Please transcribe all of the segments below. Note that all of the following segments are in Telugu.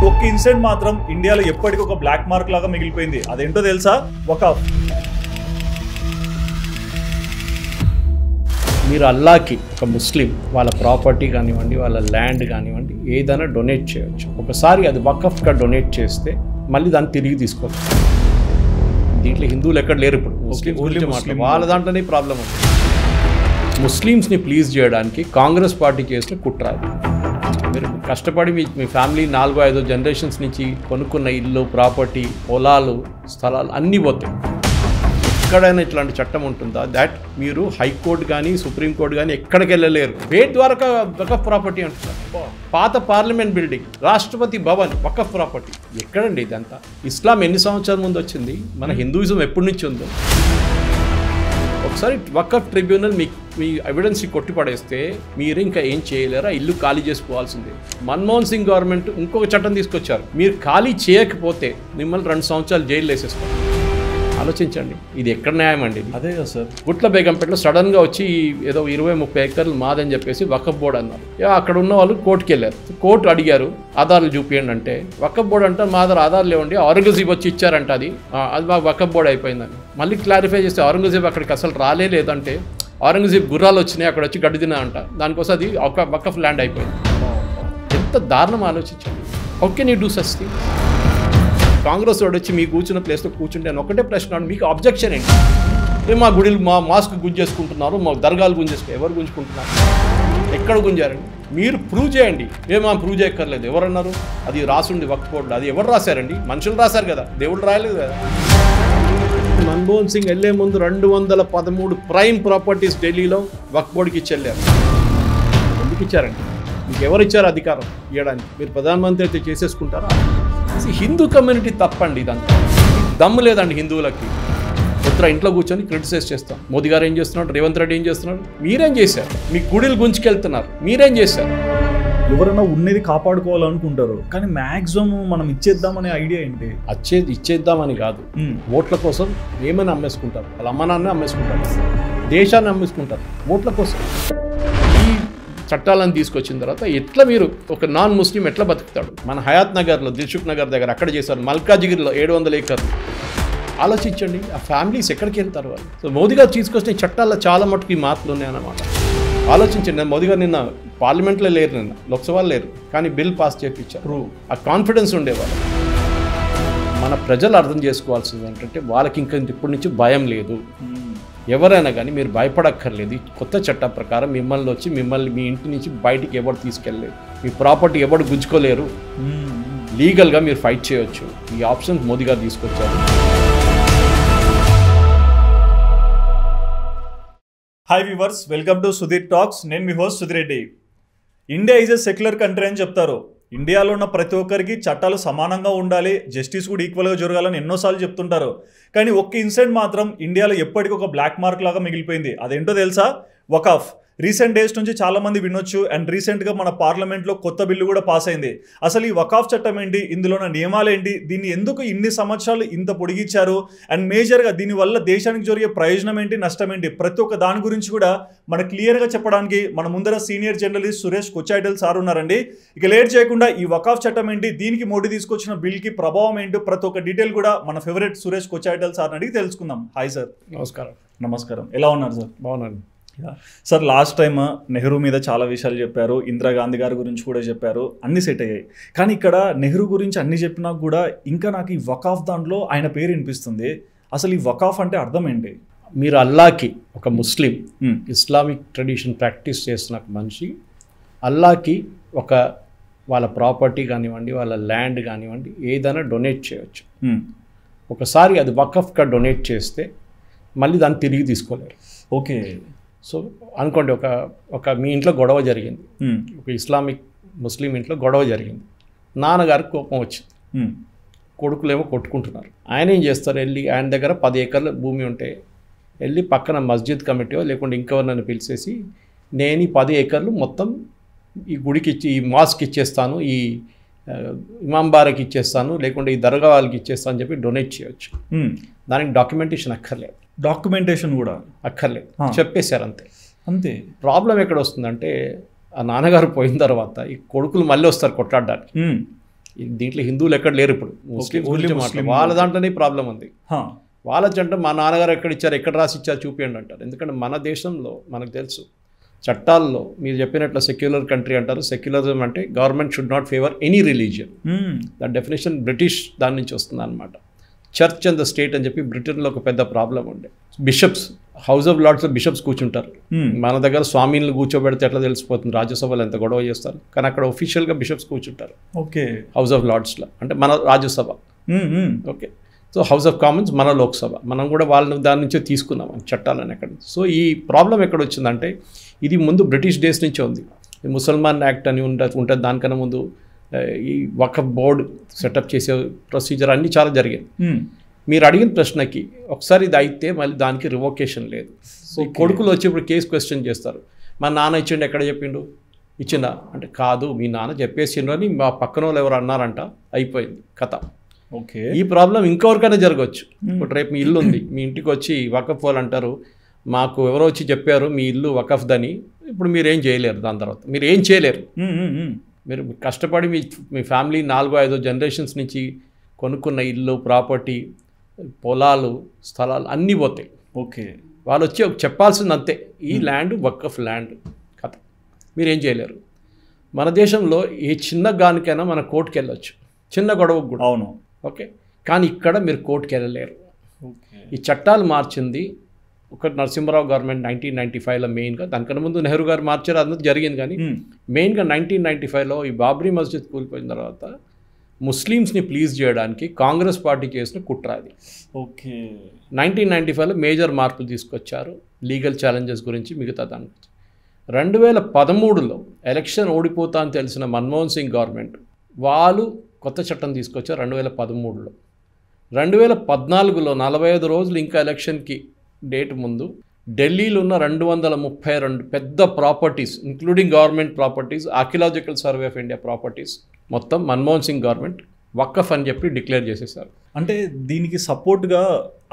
ఒక్క ఇన్సిడెంట్ మాత్రం ఇండియాలో ఎప్పటికీ ఒక బ్లాక్ మార్క్ లాగా మిగిలిపోయింది. అదేంటో తెలుసా? వకాఫ్. మీరు అల్లాకి ఒక ముస్లిం వాళ్ళ ప్రాపర్టీ కానివ్వండి, వాళ్ళ ల్యాండ్ కానివ్వండి, ఏదైనా డొనేట్ చేయొచ్చు. ఒకసారి అది వకఫ్గా డొనేట్ చేస్తే మళ్ళీ దాన్ని తిరిగి తీసుకోవచ్చు. దీంట్లో హిందువులు ఎక్కడ లేరు, ఇప్పుడు ముస్లిం వాళ్ళ దాంట్లోనే ప్రాబ్లం ఉంది. ముస్లిమ్స్ని ప్లీజ్ చేయడానికి కాంగ్రెస్ పార్టీ చేసిన కుట్ర. మీరు కష్టపడి మీ ఫ్యామిలీ 4-5 జనరేషన్స్ నుంచి కొనుక్కున్న ఇల్లు, ప్రాపర్టీ, పొలాలు, స్థలాలు అన్నీ పోతాయి. ఎక్కడైనా ఇట్లాంటి చట్టం ఉంటుందా? దాట్ మీరు హైకోర్టు కానీ సుప్రీంకోర్టు కానీ ఎక్కడికి వెళ్ళలేరు. వేట్ ద్వారా వకఫ్ ప్రాపర్టీ అంటున్నారు. పాత parliament building, Rashtrapati Bhavan Waqf property. ఎక్కడండి ఇదంతా? ఇస్లాం ఎన్ని సంవత్సరాల ముందు వచ్చింది? మన హిందూయిజం ఎప్పటి నుంచి ఉందో? ఒకసారి వకఫ్ ట్రిబ్యునల్ మీ ఎవిడెన్స్ని కొట్టిపడేస్తే మీరు ఇంకా ఏం చేయలేరా? ఇల్లు ఖాళీ చేసుకోవాల్సిందే. మన్మోహన్ సింగ్ గవర్నమెంట్ ఇంకొక చట్టం తీసుకొచ్చారు. మీరు ఖాళీ చేయకపోతే మిమ్మల్ని 2 సంవత్సరాలు జైలు వేసేస్తారు. ఆలోచించండి, ఇది ఎక్కడ న్యాయం అండి? అదే కదా సార్. గుట్ల బేగంపేటలో సడన్గా వచ్చి ఏదో 20-30 ఎకర్లు మాదని చెప్పేసి వకఫ్ బోర్డు అన్నారు. అక్కడ ఉన్న వాళ్ళు కోర్టుకి వెళ్ళారు. కోర్టు అడిగారు ఆధార్లు చూపించండి అంటే, వకఫ్ బోర్డు అంటే మా ఆధార్ లేవండి, ఔరంగజీబ్ వచ్చి ఇచ్చారంట, అది మాకు వకఫ్ బోర్డు అయిపోయిందని. మళ్ళీ క్లారిఫై చేస్తే ఔరంగజీబ్ అక్కడికి అసలు లేదంటే ఔరంగజీబ్ గుర్రాలు వచ్చినాయి, అక్కడ వచ్చి గడ్డి తిన్నా అంట, దానికోసం అది వకఫ్ ల్యాండ్ అయిపోయింది. ఎంత దారుణం ఆలోచించండి. How can you do such thing? Congress వాడు వచ్చి మీ కూర్చున్న ప్లేస్లో కూర్చుంటే అని ఒకటే ప్రశ్న, మీకు అబ్జెక్షన్ ఏంటి? మా గుడిలు మా మాస్క్ గుంజేసుకుంటున్నారు, మా దర్గాలు గుంజేసుకుంటారు. ఎవరు గుంజుకుంటున్నారు? ఎక్కడ గుంజారండి? మీరు ప్రూవ్ చేయండి. ప్రూవ్ చేయక్కర్లేదు. ఎవరన్నారు? అది రాసుండి వక్ఫ్ బోర్డు. అది ఎవరు రాశారండి? మనుషులు రాశారు కదా, దేవుడు రాయలేదు కదా. మన్మోహన్ సింగ్ వెళ్లే ముందు 213 ప్రైమ్ ప్రాపర్టీస్ ఢిల్లీలో వక్ఫ్ బోర్డుకి ఇచ్చి వెళ్ళారు. ఎందుకు ఇచ్చారండి? మీకు ఎవరు ఇచ్చారు అధికారం ఇవ్వడానికి? మీరు ప్రధానమంత్రి అయితే చేసేసుకుంటారా? హిందూ కమ్యూనిటీ తప్పండి ఇదంతా. దమ్ము లేదండి హిందువులకి. ఉత్తర ఇంట్లో కూర్చొని క్రిటిసైజ్ చేస్తాం. మోదీ గారు ఏం చేస్తున్నాడు, రేవంత్ రెడ్డి ఏం చేస్తున్నాడు, మీరేం చేశారు? మీ గుడిలు గుంజుకెళ్తున్నారు, మీరేం చేశారు? ఎవరైనా ఉన్నది కాపాడుకోవాలనుకుంటారు, కానీ మ్యాక్సిమం మనం ఇచ్చేద్దామనే ఐడియా ఏంటి? ఇచ్చేద్దామని కాదు, ఓట్ల కోసం ఏమైనా అమ్మేసుకుంటారు. వాళ్ళ అమ్మ నాన్న అమ్మేసుకుంటారు, దేశాన్ని అమ్మేసుకుంటారు ఓట్ల కోసం. ఈ చట్టాలను తీసుకొచ్చిన తర్వాత ఎట్లా మీరు ఒక నాన్ ముస్లిం ఎట్లా బతుకుతాడు? మన హయాత్ నగర్లో, దిల్సుఖ్ నగర్ దగ్గర అక్కడ చేశారు. మల్కాజిగిరిలో 700 ఎకర్లు. ఆలోచించండి, ఆ ఫ్యామిలీస్ ఎక్కడికి వెళ్తారు వాళ్ళు? సో మోదీ గారు తీసుకొచ్చిన చట్టాల్లో చాలా మటుకు ఈ మార్పులు ఉన్నాయన్నమాట. ఆలోచించండి. మోదీ గారు నిన్న పార్లమెంట్లో లేరు, నిన్న లోక్సభలో లేరు, కానీ బిల్ పాస్ చేయించారు. ఆ కాన్ఫిడెన్స్ ఉండేవాళ్ళు. మన ప్రజలు అర్థం చేసుకోవాల్సింది ఏంటంటే, వాళ్ళకి ఇంకా ఇప్పటి నుంచి భయం లేదు. ఎవరైనా కానీ మీరు భయపడక్కర్లేదు. కొత్త చట్టం ప్రకారం మిమ్మల్ని మీ ఇంటి నుంచి బయటికి ఎవరు తీసుకెళ్ళలేదు, మీ ప్రాపర్టీ ఎవరు గుంజుకోలేరు. లీగల్గా మీరు ఫైట్ చేయొచ్చు. ఈ ఆప్షన్ మోదీ గారు తీసుకొచ్చారు. Hi viewers, welcome to Sudheer talks. నేను మీ host Sudheer Reddy. India is a secular country అని చెప్తారు. ఇండియాలో ఉన్న ప్రతి ఒక్కరికి చట్టాలు సమానంగా ఉండాలి, జస్టిస్ కూడా ఈక్వల్గా జరగాలని ఎన్నోసార్లు చెప్తుంటారు. కానీ ఒక్క ఇన్సిడెంట్ మాత్రం ఇండియాలో ఎప్పటికీ ఒక బ్లాక్ మార్క్ లాగా మిగిలిపోయింది. అదేంటో తెలుసా? వకాఫ్. రీసెంట్ డేస్ నుంచి చాలామంది వినొచ్చు. అండ్ రీసెంట్గా మన పార్లమెంట్లో కొత్త బిల్లు కూడా పాస్ అయింది. అసలు ఈ వకాఫ్ చట్టం ఏంటి, ఇందులో ఉన్న నియమాలు ఏంటి, దీన్ని ఎందుకు ఇన్ని సంవత్సరాలు ఇంత పొడిగించారు, అండ్ మేజర్గా దీనివల్ల దేశానికి జరిగే ప్రయోజనం ఏంటి, నష్టం ఏంటి, ప్రతి ఒక్క దాని గురించి కూడా మన క్లియర్గా చెప్పడానికి మన ముందర సీనియర్ జర్నలిస్ట్ సురేష్ కొచ్చాయిటల్ సార్ ఉన్నారండి. ఇక లేట్ చేయకుండా ఈ వకాఫ్ చట్టం ఏంటి, దీనికి మోడీ తీసుకొచ్చిన బిల్కి ప్రభావం ఏంటి, ప్రతి ఒక్క డీటెయిల్ కూడా మన ఫేవరెట్ సురేష్ కొచ్చాయిటల్ సార్ అడిగి తెలుసుకుందాం. Hi sir. నమస్కారం. ఎలా ఉన్నారు సార్? బాగున్నాను సార్. లాస్ట్ టైం నెహ్రూ మీద చాలా విషయాలు చెప్పారు, ఇందిరాగాంధీ గారి గురించి కూడా చెప్పారు, అన్నీ సెట్ అయ్యాయి. కానీ ఇక్కడ నెహ్రూ గురించి అన్ని చెప్పినా కూడా ఇంకా నాకు ఈ వకాఫ్ దాంట్లో ఆయన పేరు వినిపిస్తుంది. అసలు ఈ వకాఫ్ అంటే అర్థం ఏంటి? మీరు అల్లాకి ఒక ముస్లిం, ఇస్లామిక్ ట్రెడిషన్ ప్రాక్టీస్ చేస్తున్న మనిషి, అల్లాకి వాళ్ళ ప్రాపర్టీ కానివ్వండి, వాళ్ళ ల్యాండ్ కానివ్వండి, ఏదైనా డొనేట్ చేయొచ్చు. ఒకసారి అది వకఫ్గా డొనేట్ చేస్తే మళ్ళీ దాన్ని తిరిగి తీసుకోలేరు. ఓకే. సో అనుకోండి, మీ ఇంట్లో గొడవ జరిగింది, ఒక ఇస్లామిక్ ముస్లిం ఇంట్లో గొడవ జరిగింది, నాన్నగారికి కోపం వచ్చింది, కొడుకులేమో కొట్టుకుంటున్నారు. ఆయన ఏం చేస్తారు? ఆయన దగ్గర 10 ఎకర్ల భూమి ఉంటే వెళ్ళి పక్కన మస్జిద్ కమిటీయో లేకుంటే ఇంకెవరినైనా పిలిచేసి, నేను ఈ 10 ఎకర్లు మొత్తం ఈ గుడికి ఇచ్చి, ఈ మాస్క్ ఇచ్చేస్తాను, ఈ ఇమాం బారాకి ఇచ్చేస్తాను, లేకుంటే ఈ దర్గా వాళ్ళకి ఇచ్చేస్తాను అని చెప్పి డొనేట్ చేయొచ్చు. దానికి డాక్యుమెంటేషన్ అక్కర్లేదు. డాక్యుమెంటేషన్ కూడా అక్కర్లేదు, చెప్పేశారు అంతే. అంతే. ప్రాబ్లం ఎక్కడ వస్తుందంటే, ఆ నాన్నగారు పోయిన తర్వాత ఈ కొడుకులు మళ్ళీ వస్తారు కొట్లాడడానికి. దీంట్లో హిందువులు ఎక్కడ లేరు ఇప్పుడు, ముస్లిమ్స్ గురించి మాట్లాడు. వాళ్ళ దాంట్లోనే ప్రాబ్లం ఉంది. వాళ్ళ జంట మా నాన్నగారు ఎక్కడ ఇచ్చారు, ఎక్కడ రాసి ఇచ్చారు చూపించండి అంటారు. ఎందుకంటే మన దేశంలో మనకు తెలుసు చట్టాల్లో మీరు చెప్పినట్లు సెక్యులర్ కంట్రీ అంటారు. సెక్యులరిజం అంటే government should not favour any religion. దాని డెఫినేషన్ బ్రిటిష్ దాని నుంచి వస్తుంది అనమాట. చర్చ్ అండ్ ద స్టేట్ అని చెప్పి బ్రిటన్లో ఒక పెద్ద ప్రాబ్లం ఉండే. బిషప్స్, హౌస్ ఆఫ్ లార్డ్స్లో బిషప్స్ కూర్చుంటారు. మన దగ్గర స్వామీలు కూర్చోబెడితే ఎట్లా తెలిసిపోతుంది, రాజ్యసభలో ఎంత గొడవ చేస్తారు. కానీ అక్కడ ఒఫీషియల్గా బిషప్స్ కూర్చుంటారు. ఓకే, హౌస్ ఆఫ్ లార్డ్స్లో అంటే మన Rajya Sabha. Okay, so house of Commons మన లోక్సభ. మనం కూడా వాళ్ళని దాని నుంచే తీసుకున్నాం చట్టాలని అక్కడ. సో ఈ ప్రాబ్లం ఎక్కడ వచ్చిందంటే ఇది ముందు బ్రిటిష్ డేస్ నుంచే ఉంది. ముసల్మాన్ యాక్ట్ అని ఉంటుంది. దానికన్నా ముందు ఈ వకఫ్ బోర్డు సెటప్ చేసే ప్రొసీజర్ అన్నీ చాలా జరిగింది. మీరు అడిగిన ప్రశ్నకి ఒకసారి ఇది అయితే మళ్ళీ దానికి రివోకేషన్ లేదు. సో కొడుకులు వచ్చి ఇప్పుడు కేసు క్వశ్చన్ చేస్తారు. మా నాన్న ఇచ్చిండు, ఎక్కడ చెప్పిండు, ఇచ్చిందా అంటే కాదు మీ నాన్న చెప్పేసిండు అని మా పక్కన వాళ్ళు ఎవరు అన్నారంట, అయిపోయింది కథ. ఓకే, ఈ ప్రాబ్లం ఇంకెవరికైనా జరగవచ్చు. ఇప్పుడు రేపు మీ ఇల్లు ఉంది, మీ ఇంటికి వచ్చి వకఫ్ వాళ్ళు అంటారు మాకు ఎవరో వచ్చి చెప్పారు మీ ఇల్లు వకఫ్దని. ఇప్పుడు మీరు ఏం చేయలేరు, దాని తర్వాత మీరు ఏం చేయలేరు. మీరు కష్టపడి మీ ఫ్యామిలీ 4-5 జనరేషన్స్ నుంచి కొనుక్కున్న ఇల్లు, ప్రాపర్టీ, పొలాలు, స్థలాలు అన్నీ పోతాయి. ఓకే, వాళ్ళు వచ్చి చెప్పాల్సింది అంతే, ఈ ల్యాండ్ వకఫ్ ల్యాండ్ కథ. మీరేం చేయలేరు. మన దేశంలో ఏ చిన్న గానికైనా మన కోర్టుకి వెళ్ళొచ్చు, చిన్న గొడవకు కూడా. అవును, ఓకే, కానీ ఇక్కడ మీరు కోర్టుకి వెళ్ళలేరు. ఈ చట్టాలు మార్చింది ఒక నరసింహరావు గవర్నమెంట్ 1995లో మెయిన్గా. దానికన్నా ముందు నెహ్రూ గారు మార్చారు, అందుకు జరిగింది. కానీ మెయిన్గా 1995లో ఈ బాబ్రీ మస్జిద్ కూలిపోయిన తర్వాత ముస్లిమ్స్ని ప్లీజ్ చేయడానికి కాంగ్రెస్ పార్టీ చేసిన కుట్ర అది. ఓకే, 1995లో మేజర్ మార్పులు తీసుకొచ్చారు లీగల్ ఛాలెంజెస్ గురించి, మిగతా దాని గురించి. 2013లో ఎలక్షన్ ఓడిపోతా అని తెలిసిన మన్మోహన్ సింగ్ గవర్నమెంట్ వాళ్ళు కొత్త చట్టం తీసుకొచ్చారు 2013లో. 2014లో 45 రోజులు ఇంకా ఎలక్షన్కి డేట్ ముందు ఢిల్లీలో ఉన్న 232 పెద్ద properties including government properties, archaeological survey of India properties మొత్తం మన్మోహన్ సింగ్ గవర్నమెంట్ వకఫ్ అని చెప్పి డిక్లేర్ చేసేసారు. అంటే దీనికి సపోర్ట్గా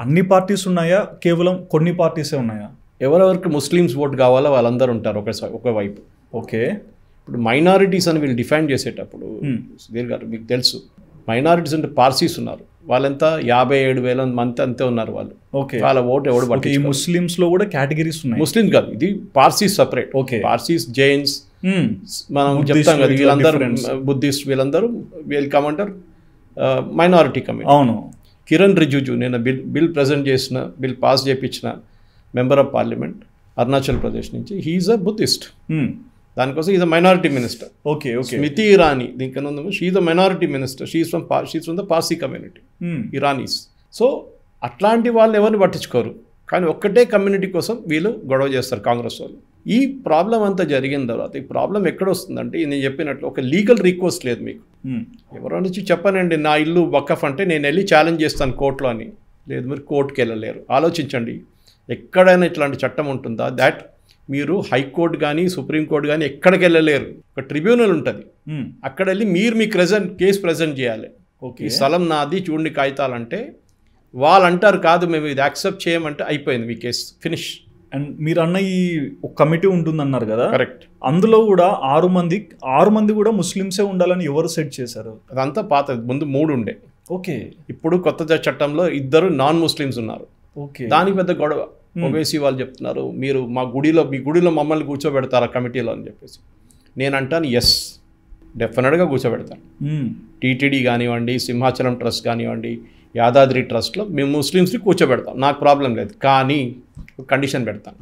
అన్ని పార్టీస్ ఉన్నాయా, కేవలం కొన్ని పార్టీసే ఉన్నాయా? ఎవరెవరికి ముస్లిమ్స్ ఓటు కావాలో వాళ్ళందరూ ఉంటారు ఒకవైపు. ఓకే, ఇప్పుడు మైనారిటీస్ అని వీళ్ళు డిఫైన్ చేసేటప్పుడు సుధీర్ గారు మీకు తెలుసు, మైనారిటీస్ అంటే పార్సీస్ ఉన్నారు, వాళ్ళంత 57,000 మంది అంతే ఉన్నారు వాళ్ళు. ఓకే, వాళ్ళ ఓటు ఎవడు బట్టి. ఈ ముస్లిమ్స్ లో కూడా కేటగిరీస్ ఉన్నాయి. ముస్లిమ్స్ కాదు, ఇది పార్సీస్ సపరేట్. ఓకే, పార్సీస్, జైన్స్, మనం చెప్తాం కదా వీళ్ళందరూ బుద్ధిస్ట్, వీళ్ళందరూ will come under minority community. అవును, కిరణ్ రిజిజు నేను బిల్ ప్రజెంట్ చేసిన, బిల్ పాస్ చేయించిన member of parliament Arunachal Pradesh నుంచి, హీఈస్ అ బుద్ధిస్ట్. దానికోసం is a minority minister. Okay okay, Smriti Irani దీనికన్నా ఉందేమో, she is a minority minister, she is from the Parsi community, Iranis. So అట్లాంటి వాళ్ళు ఎవరిని పట్టించుకోరు, కానీ ఒక్కటే కమ్యూనిటీ కోసం వీళ్ళు గొడవ చేస్తారు కాంగ్రెస్ వాళ్ళు. ఈ ప్రాబ్లం అంతా జరిగిన తర్వాత ఈ ప్రాబ్లం ఎక్కడ వస్తుందంటే నేను చెప్పినట్లు ఒక లీగల్ రిక్వెస్ట్ లేదు మీకు. ఎవరో నుంచి చెప్పనండి నా ఇల్లు వకఫ్ అంటే నేను వెళ్ళి ఛాలెంజ్ చేస్తాను కోర్టులో అని, లేదు మీరు కోర్టుకి వెళ్ళలేరు. ఆలోచించండి, ఎక్కడైనా ఇట్లాంటి చట్టం ఉంటుందా? దాట్ మీరు హైకోర్టు కానీ సుప్రీంకోర్టు కానీ ఎక్కడికి వెళ్ళలేరు. ఒక ట్రిబ్యునల్ ఉంటుంది, అక్కడ వెళ్ళి మీరు మీ కేసు ప్రజెంట్ చేయాలి. ఓకే, ఈ స్థలం నాది చూడండి కాగితాలంటే వాళ్ళు అంటారు కాదు మేము ఇది యాక్సెప్ట్ చేయమంటే అయిపోయింది మీ కేసు ఫినిష్. అండ్ మీరు అన్న ఈ ఒక కమిటీ ఉంటుందన్నారు కదా, కరెక్ట్, అందులో కూడా 6 మంది కూడా ముస్లిమ్సే ఉండాలని ఎవరు సెట్ చేశారు? అదంతా పాత, ముందు 3 ఉండే. ఓకే, ఇప్పుడు కొత్త చట్టంలో 2 నాన్ ముస్లిమ్స్ ఉన్నారు. ఓకే, దానికి పెద్ద గొడవ. ఓవైసీ వాళ్ళు చెప్తున్నారు మీరు మీ గుడిలో మమ్మల్ని కూర్చోబెడతారా కమిటీలో అని చెప్పేసి. నేను అంటాను ఎస్, డెఫినెట్గా కూర్చోబెడతాను. టీటీడీ కానివ్వండి, సింహాచలం ట్రస్ట్ కానివ్వండి, యాదాద్రి ట్రస్ట్లో మేము ముస్లిమ్స్ని కూర్చోబెడతాం, నాకు ప్రాబ్లం లేదు. కానీ కండిషన్ పెడతాను,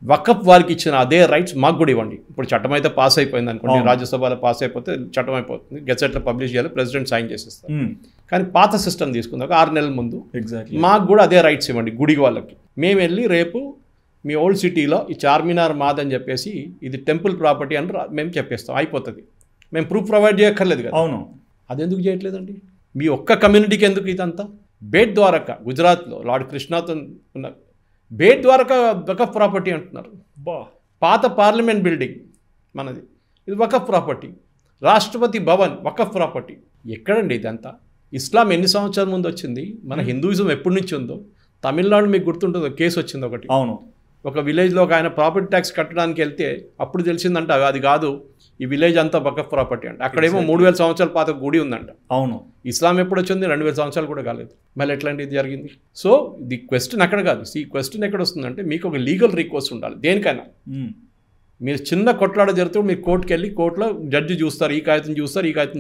వకఫ్ వారికి ఇచ్చిన అదే రైట్స్ మాకు కూడా ఇవ్వండి. ఇప్పుడు చట్టం అయితే పాస్ అయిపోయింది అనుకోండి, రాజ్యసభలో పాస్ అయిపోతే చట్టం అయిపోతుంది, గెజెట్లో పబ్లిష్ చేయాలి, ప్రెసిడెంట్ సైన్ చేసేస్తారు. కానీ పాత సిస్టమ్ తీసుకుంది ఒక 6 నెలల ముందు, ఎగ్జాక్ట్లీ మాకు కూడా అదే రైట్స్ ఇవ్వండి గుడి వాళ్ళకి. మేము వెళ్ళి రేపు మీ ఓల్డ్ సిటీలో ఈ చార్మినార్ మాదని చెప్పేసి ఇది టెంపుల్ ప్రాపర్టీ అని మేము చెప్పేస్తాం, అయిపోతుంది. మేము ప్రూఫ్ ప్రొవైడ్ చేయక్కర్లేదు కదా. అవును, అదెందుకు చేయట్లేదండి? మీ ఒక్క కమ్యూనిటీకి ఎందుకు ఇదంతా? బేట్ ద్వారకా గుజరాత్లో లార్డ్ కృష్ణతో ఉన్న బేట్ ద్వారకా వకఫ్ ప్రాపర్టీ అంటున్నారు. పాత పార్లమెంట్ బిల్డింగ్ మనది, ఇది వకఫ్ ప్రాపర్టీ. రాష్ట్రపతి భవన్ వకఫ్ ప్రాపర్టీ. ఎక్కడండి ఇదంతా? ఇస్లాం ఎన్ని సంవత్సరాల ముందు వచ్చింది? మన హిందూయిజం ఎప్పటి నుంచి ఉందో? తమిళనాడు మీకు గుర్తుంటుందో కేసు వచ్చింది ఒకటి. అవును, ఒక విలేజ్లో ఒక ఆయన ప్రాపర్టీ ట్యాక్స్ కట్టడానికి వెళ్తే అప్పుడు తెలిసిందంట అది కాదు, ఈ విలేజ్ అంతా వకఫ్ ప్రాపర్టీ అంట. అక్కడేమో 3000 సంవత్సరాల పాత గుడి ఉందంట. అవును, ఇస్లాం ఎప్పుడు వచ్చింది? 2000 సంవత్సరాలు కూడా కాలేదు. మళ్ళీ ఎట్లాంటిది జరిగింది? సో ది క్వశ్చన్ అక్కడ కాదు. ఈ క్వశ్చన్ ఎక్కడ వస్తుందంటే మీకు ఒక లీగల్ రిక్వెస్ట్ ఉండాలి దేనికైనా. మీరు చిన్న కొట్లాడ జరుగుతూ మీరు కోర్టుకి వెళ్ళి కోర్టులో జడ్జి చూస్తారు, ఈ కాగితం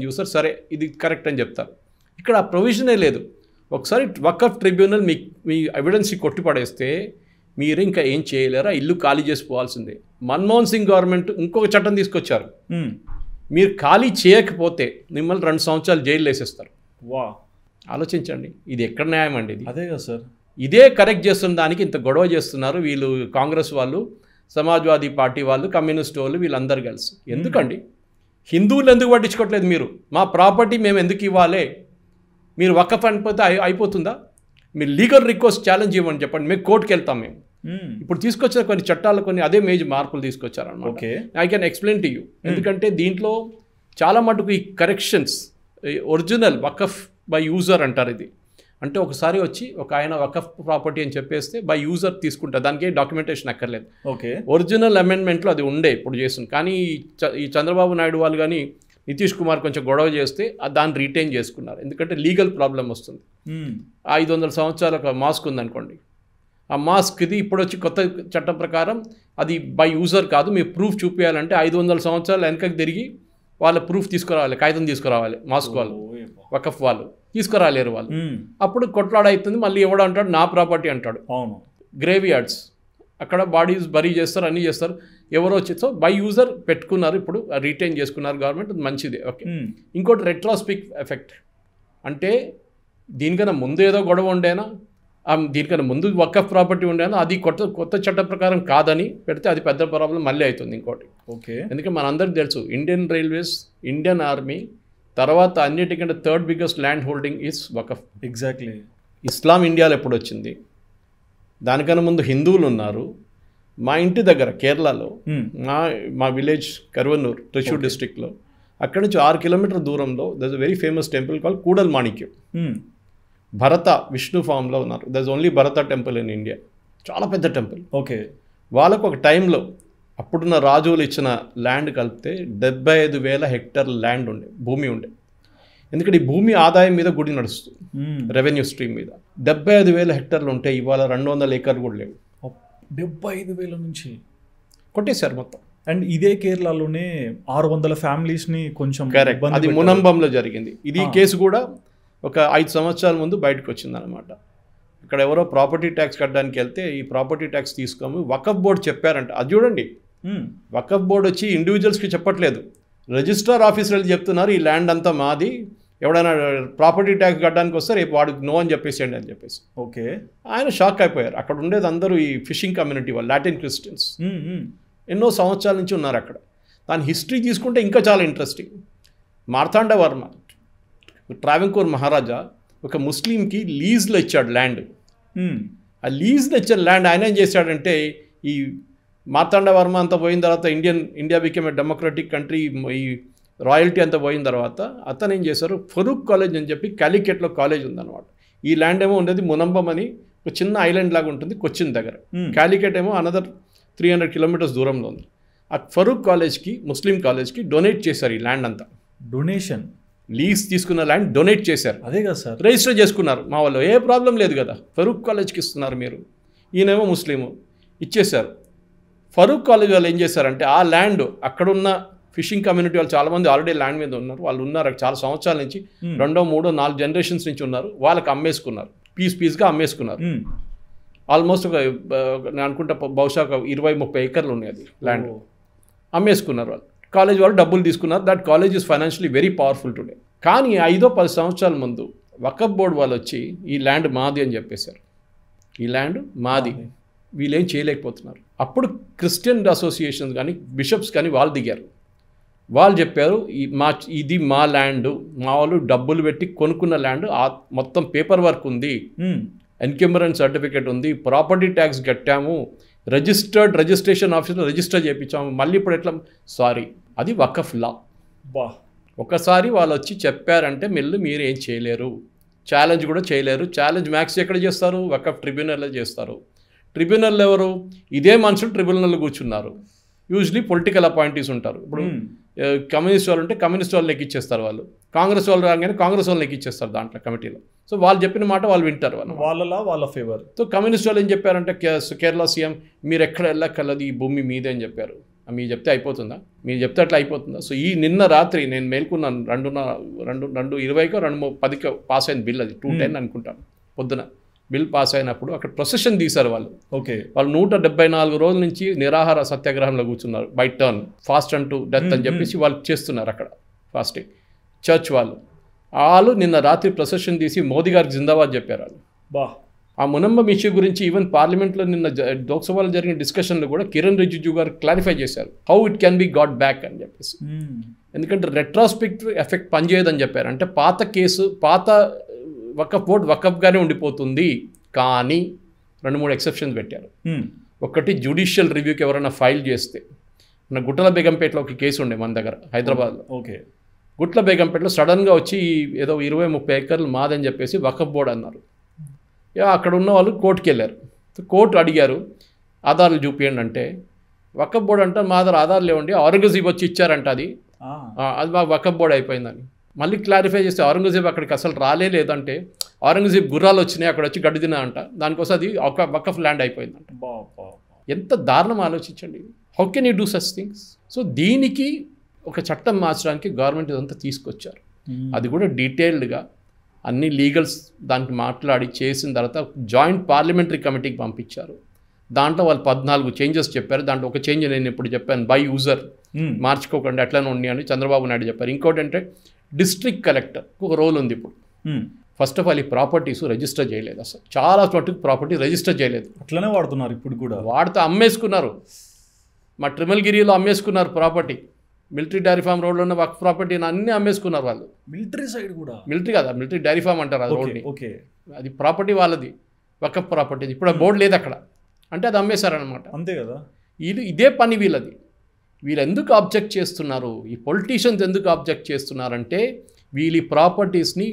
చూస్తారు, సరే ఇది కరెక్ట్ అని చెప్తారు. ఇక్కడ ఆ ప్రొవిజనే లేదు. ఒకసారి వకఫ్ ట్రిబ్యునల్ మీ ఎవిడెన్స్ని కొట్టిపడేస్తే మీరు ఇంకా ఏం చేయలేరా, ఇల్లు ఖాళీ చేసుకోవాల్సిందే. మన్మోహన్ సింగ్ గవర్నమెంట్ ఇంకొక చట్టం తీసుకొచ్చారు. మీరు ఖాళీ చేయకపోతే మిమ్మల్ని 2 సంవత్సరాలు జైలు వేసేస్తారు. వా, ఆలోచించండి, ఇది ఎక్కడ న్యాయం అండి? ఇది అదే కదా సార్. ఇదే కరెక్ట్ చేస్తున్న దానికి ఇంత గొడవ చేస్తున్నారు వీళ్ళు, కాంగ్రెస్ వాళ్ళు, సమాజ్వాదీ పార్టీ వాళ్ళు, కమ్యూనిస్ట్ వాళ్ళు, వీళ్ళందరూ కలిసి. ఎందుకండి? హిందువులు ఎందుకు పట్టించుకోవట్లేదు మీరు? మా ప్రాపర్టీ మేము ఎందుకు ఇవ్వాలి? మీరు వకఫ్ అనిపోతే అయిపోతుందా? మీరు లీగల్ రిక్వెస్ట్ ఛాలెంజ్ ఇవ్వండి, చెప్పండి, మేము కోర్టుకి వెళ్తాం. మేము ఇప్పుడు తీసుకొచ్చిన కొన్ని చట్టాలు కొన్ని అదే మేజర్ మార్పులు తీసుకొచ్చారన్నమాట. I can explain to you. ఎందుకంటే దీంట్లో చాలా మటుకు ఈ corrections original waqf by user అంటారు. ఇది అంటే ఒకసారి వచ్చి ఒక ఆయన వకఫ్ ప్రాపర్టీ అని చెప్పేస్తే బై యూజర్ తీసుకుంటారు, దానికి డాక్యుమెంటేషన్ అక్కర్లేదు. ఓకే, ఒరిజినల్ అమెండ్మెంట్లో అది ఉండే ఇప్పుడు చేస్తుంది. కానీ ఈ చంద్రబాబు నాయుడు వాళ్ళు కానీ నితీష్ కుమార్ కొంచెం గొడవ చేస్తే దాన్ని రీటైన్ చేసుకున్నారు. ఎందుకంటే లీగల్ ప్రాబ్లం వస్తుంది. 500 సంవత్సరాల ఒక మాస్క్ ఉందనుకోండి, ఆ మాస్క్ది ఇప్పుడు వచ్చి కొత్త చట్టం ప్రకారం అది బై యూజర్ కాదు, మీరు ప్రూఫ్ చూపించాలంటే 500 సంవత్సరాలు వెనకకి తిరిగి వాళ్ళ ప్రూఫ్ తీసుకురావాలి, కాగితం తీసుకురావాలి. మాస్క్ వాళ్ళు, వకఫ్ వాళ్ళు తీసుకురాలేరు వాళ్ళు. అప్పుడు కొట్లాడ అవుతుంది. మళ్ళీ ఎవడు అంటాడు నా ప్రాపర్టీ అంటాడు. అవును, గ్రేవ్ యార్డ్స్ అక్కడ బాడీస్ బరీ చేస్తారు, అన్నీ చేస్తారు. ఎవరో వచ్చి సో బై యూజర్ పెట్టుకున్నారు, ఇప్పుడు రీటైన్ చేసుకున్నారు గవర్నమెంట్, మంచిదే. ఓకే, ఇంకోటి రెట్రోస్పెక్ట్ ఎఫెక్ట్ అంటే దీనికన్నా ముందు ఏదో గొడవ ఉండేనా, దీనికన్నా ముందు వకఫ్ ప్రాపర్టీ ఉండేనా, అది కొత్త చట్ట ప్రకారం కాదని పెడితే అది పెద్ద ప్రాబ్లం మళ్ళీ అవుతుంది. ఇంకోటి ఓకే, ఎందుకంటే మనందరికీ తెలుసు ఇండియన్ రైల్వేస్, ఇండియన్ ఆర్మీ తర్వాత అన్నిటికంటే 3rd biggest land holding is waqf. Exactly. ఇస్లాం ఇండియాలో ఎప్పుడు వచ్చింది? దానికన్నా ముందు హిందువులు ఉన్నారు. మా ఇంటి దగ్గర కేరళలో మా విలేజ్ కరువన్నూర్, త్రిశూర్ డిస్ట్రిక్ట్లో, అక్కడి నుంచి 6 కిలోమీటర్ దూరంలో there is a very famous temple call Koodal Manikyam. Bharata Vishnu ఫామ్లో ఉన్నారు. There is only Bharata temple in India. చాలా పెద్ద టెంపుల్. ఓకే, వాళ్ళకు ఒక టైంలో అప్పుడున్న రాజువులు ఇచ్చిన ల్యాండ్ కలిపితే 75,000 హెక్టార్ల ల్యాండ్ ఉండే, భూమి ఉండే. ఎందుకంటే ఈ భూమి ఆదాయం మీద గుడి నడుస్తుంది, రెవెన్యూ స్ట్రీమ్ మీద. 75,000 హెక్టార్లు ఉంటే ఇవాళ 200 ఏకర్లు కూడా లేవు. 75,000 నుంచి కొట్టేశారు మొత్తం. అండ్ ఇదే కేరళలోనే 600 ఫ్యామిలీస్ని కొంచెం కరెక్ట్, అది మునంబంలో జరిగింది. ఇది కేసు కూడా ఒక 5 సంవత్సరాల ముందు బయటకు వచ్చింది అనమాట. ఇక్కడ ఎవరో ప్రాపర్టీ ట్యాక్స్ కట్టడానికి వెళ్తే ఈ ప్రాపర్టీ ట్యాక్స్ తీసుకోము వకఫ్ బోర్డు చెప్పారంట. అది చూడండి, వకఫ్ బోర్డు వచ్చి ఇండివిజువల్స్కి చెప్పట్లేదు, రిజిస్ట్రార్ ఆఫీసర్లు చెప్తున్నారు ఈ ల్యాండ్ అంతా మాది, ఎవడైనా ప్రాపర్టీ ట్యాక్స్ కట్టడానికి వస్తే రేపు వాడికి నో అని చెప్పేసేయండి అని చెప్పేసి. ఓకే, ఆయన షాక్ అయిపోయారు. అక్కడ ఉండేది అందరూ ఈ ఫిషింగ్ కమ్యూనిటీ వాళ్ళు, లాటిన్ క్రిస్టియన్స్, ఎన్నో సంవత్సరాల నుంచి ఉన్నారు అక్కడ. దాని హిస్టరీ తీసుకుంటే ఇంకా చాలా ఇంట్రెస్టింగ్. మార్తాండ వర్మ, ట్రావెంకోర్ మహారాజా, ఒక ముస్లింకి లీజ్లో ఇచ్చాడు ల్యాండ్. ఆ లీజ్లో ఇచ్చిన ల్యాండ్ ఆయన ఏం చేశాడంటే, ఈ మార్తాండ వర్మ అంతా పోయిన తర్వాత India became a democratic country, ఈ రాయల్టీ అంతా పోయిన తర్వాత అతను ఏం చేశారు, ఫరూక్ కాలేజ్ అని చెప్పి కాలికెట్లో కాలేజ్ ఉందన్నమాట. ఈ ల్యాండ్ ఏమో ఉండేది మునంబం అని ఒక చిన్న ఐలాండ్ లాగా ఉంటుంది కొచ్చిన్ దగ్గర. కాలికెట్ ఏమో అనదర్ 300 కిలోమీటర్స్ దూరంలో ఉంది. ఆ ఫరూక్ కాలేజ్కి, ముస్లిం కాలేజ్కి డొనేట్ చేశారు ఈ ల్యాండ్ అంతా. డొనేషన్, లీజ్ తీసుకున్న ల్యాండ్ డొనేట్ చేశారు. అదే కదా సార్, రిజిస్టర్ చేసుకున్నారు. మా వాళ్ళు ఏ ప్రాబ్లం లేదు కదా, ఫరూక్ కాలేజ్కి ఇస్తున్నారు మీరు, ఈయనేమో ముస్లిము, ఇచ్చేశారు. ఫరూక్ కాలేజ్ వాళ్ళు ఏం చేశారంటే ఆ ల్యాండ్ అక్కడున్న ఫిషింగ్ కమ్యూనిటీ వాళ్ళు చాలామంది ఆల్రెడీ ల్యాండ్ మీద ఉన్నారు, వాళ్ళు ఉన్నారు చాలా సంవత్సరాల నుంచి, 2, 3, 4 జనరేషన్స్ నుంచి ఉన్నారు. వాళ్ళకి అమ్మేసుకున్నారు, పీస్గా అమ్మేసుకున్నారు. ఆల్మోస్ట్ నేను అనుకుంటా బహుశా ఒక 20-30 ఏకర్లు ఉన్నాయి అది ల్యాండ్. అమ్మేసుకున్నారు వాళ్ళు. కాలేజ్ వాళ్ళు డబ్బులు తీసుకున్నారు. That college is financially very powerful today. కానీ 5-10 సంవత్సరాల ముందు వకఫ్ బోర్డు వాళ్ళు వచ్చి ఈ ల్యాండ్ మాది అని చెప్పేశారు. ఈ ల్యాండ్ మాది, వీళ్ళేం చేయలేకపోతున్నారు. అప్పుడు క్రిస్టియన్ అసోసియేషన్స్ కానీ బిషప్స్ కానీ వాళ్ళు దిగారు. వాళ్ళు చెప్పారు ఇది మా ల్యాండ్, మా వాళ్ళు డబ్బులు పెట్టి కొనుక్కున్న ల్యాండ్, మొత్తం పేపర్ వర్క్ ఉంది, ఎన్కంబరెన్స్ సర్టిఫికేట్ ఉంది, ప్రాపర్టీ ట్యాక్స్ కట్టాము, రిజిస్ట్రేషన్ ఆఫీస్లో రిజిస్టర్ చేయించాము, మళ్ళీ ఇప్పుడు ఎట్లా, సారీ అది వకఫ్ లా. ఒకసారి వాళ్ళు వచ్చి చెప్పారంటే మీరు ఏం చేయలేరు, ఛాలెంజ్ కూడా చేయలేరు. ఛాలెంజ్ మ్యాక్స్ ఎక్కడ చేస్తారు, వకఫ్ ట్రిబ్యునల్లో చేస్తారు. ట్రిబ్యునల్ ఎవరు, ఇదే మనుషులు ట్రిబ్యునల్లో కూర్చున్నారు. యూజువలీ పొలిటికల్ అపాయింటీస్ ఉంటారు. ఇప్పుడు కమ్యూనిస్ట్ వాళ్ళు ఉంటే కమ్యూనిస్ట్ వాళ్ళు ఎక్కిచ్చేస్తారు, వాళ్ళు కాంగ్రెస్ వాళ్ళు రాగానే కాంగ్రెస్ వాళ్ళని ఎక్కిచ్చేస్తారు దాంట్లో కమిటీలో. సో వాళ్ళు చెప్పిన మాట వాళ్ళు వింటారు, వాళ్ళ ఫేవర్. సో కమ్యూనిస్ట్ వాళ్ళు ఏం చెప్పారంటే కేరళ సీఎం మీరు ఎక్కడ వెళ్ళక్కర్లేదు, ఈ భూమి మీదే అని చెప్పారు. మీరు చెప్తే అయిపోతుందా? మీరు చెప్తే అట్లా అయిపోతుందా? సో ఈ నిన్న రాత్రి నేను మేల్కున్నాను, 2:20కో 2:10కో పాస్ అయిన బిల్, అది 2:10 అనుకుంటాను పొద్దున బిల్ పాస్ అయినప్పుడు అక్కడ ప్రొసెషన్ తీశారు వాళ్ళు. ఓకే, వాళ్ళు 174 రోజుల నుంచి నిరాహార సత్యాగ్రహంలో కూర్చున్నారు, by turn fast and to death అని చెప్పేసి వాళ్ళు చేస్తున్నారు అక్కడ ఫాస్టింగ్. చర్చ్ వాళ్ళు నిన్న రాత్రి ప్రొసెషన్ తీసి మోదీ గారికి జిందాబాద్ చెప్పారు వాళ్ళు. ఆ మునమ్మం ఇష్యూ గురించి ఈవెన్ పార్లమెంట్లో నిన్న లోక్సభలో జరిగిన డిస్కషన్లో కూడా కిరణ్ రిజిజు గారు క్లారిఫై చేశారు, how it can be got back అని చెప్పేసి. ఎందుకంటే రెట్రాస్పెక్టివ్ ఎఫెక్ట్ పనిచేయదని చెప్పారు. అంటే పాత కేసు, పాత వకఫ్ బోర్డ్ వకఫ్గానే ఉండిపోతుంది, కానీ 2-3 ఎక్సెప్షన్స్ పెట్టారు. ఒకటి, జ్యుడిషియల్ రివ్యూకి ఎవరైనా ఫైల్ చేస్తే, మన గుట్టల బేగంపేటలో ఒక కేసు ఉండే మన దగ్గర హైదరాబాద్లో. ఓకే, గుట్ల బేగంపేటలో సడన్గా వచ్చి ఏదో 20-30 ఎకర్లు మాదని చెప్పేసి వకఫ్ బోర్డు అన్నారు. అక్కడ ఉన్న వాళ్ళు కోర్టుకి వెళ్ళారు. కోర్టు అడిగారు ఆధారాలు చూపించండి అంటే, వకఫ్ బోర్డు అంటే మా దగ్గర ఆధారాలు లేవండి, ఔరంగజీబ్ వచ్చి ఇచ్చారంట, అది మాకు వకఫ్ బోర్డు అయిపోయిందని. మళ్ళీ క్లారిఫై చేస్తే ఔరంగజీబ్ అక్కడికి అసలు లేదంటే ఔరంగజీబ్ గుర్రాలు వచ్చినాయి అక్కడ వచ్చి గడ్డి తినా అంట, దానికోసం అది ఒక వకఫ్ ల్యాండ్ అయిపోయిందంట. ఎంత దారుణం ఆలోచించండి, how can you do such things? So దీనికి ఒక చట్టం మార్చడానికి గవర్నమెంట్ ఇదంతా తీసుకొచ్చారు. అది కూడా డీటెయిల్డ్గా అన్ని లీగల్స్ దానికి మాట్లాడి చేసిన తర్వాత జాయింట్ పార్లమెంటరీ కమిటీకి పంపించారు. దాంట్లో వాళ్ళు 14 చేంజెస్ చెప్పారు. దాంట్లో ఒక చేంజ్ నేను ఇప్పుడు చెప్పాను, బై యూజర్ మార్చుకోకండి అట్లనే ఉన్నాయి అని చంద్రబాబు నాయుడు చెప్పారు. ఇంకోటి అంటే డిస్ట్రిక్ట్ కలెక్టర్ ఒక రోల్ ఉంది ఇప్పుడు. ఫస్ట్ ఆఫ్ ఆల్ ఈ ప్రాపర్టీస్ రిజిస్టర్ చేయలేదు, అసలు చాలా మటుకు ప్రాపర్టీ రిజిస్టర్ చేయలేదు, అట్లనే వాడుతున్నారు ఇప్పుడు కూడా. వాడితే అమ్మేసుకున్నారు, మా ట్రిమల్గిరిలో అమ్మేసుకున్నారు ప్రాపర్టీ, మిలిటరీ డైరీ ఫామ్ రోడ్లో ఉన్న వక్ ప్రాపర్టీని అన్నీ అమ్మేసుకున్నారు వాళ్ళు. మిలిటరీ సైడ్ కూడా, మిలిటరీ కదా, మిలిటరీ డైరీ ఫామ్ అంటారు అది రోడ్ని. ఓకే, అది ప్రాపర్టీ వాళ్ళది, వకఫ్ ప్రాపర్టీ. ఇప్పుడు ఆ బోర్డు లేదు అక్కడ, అంటే అది అమ్మేశారనమాట. అంతే కదా. ఇదే పని వీళ్ళది. వీళ్ళు ఎందుకు ఆబ్జెక్ట్ చేస్తున్నారు, ఈ పొలిటీషియన్స్ ఎందుకు ఆబ్జెక్ట్ చేస్తున్నారంటే వీళ్ళు ఈ ప్రాపర్టీస్ని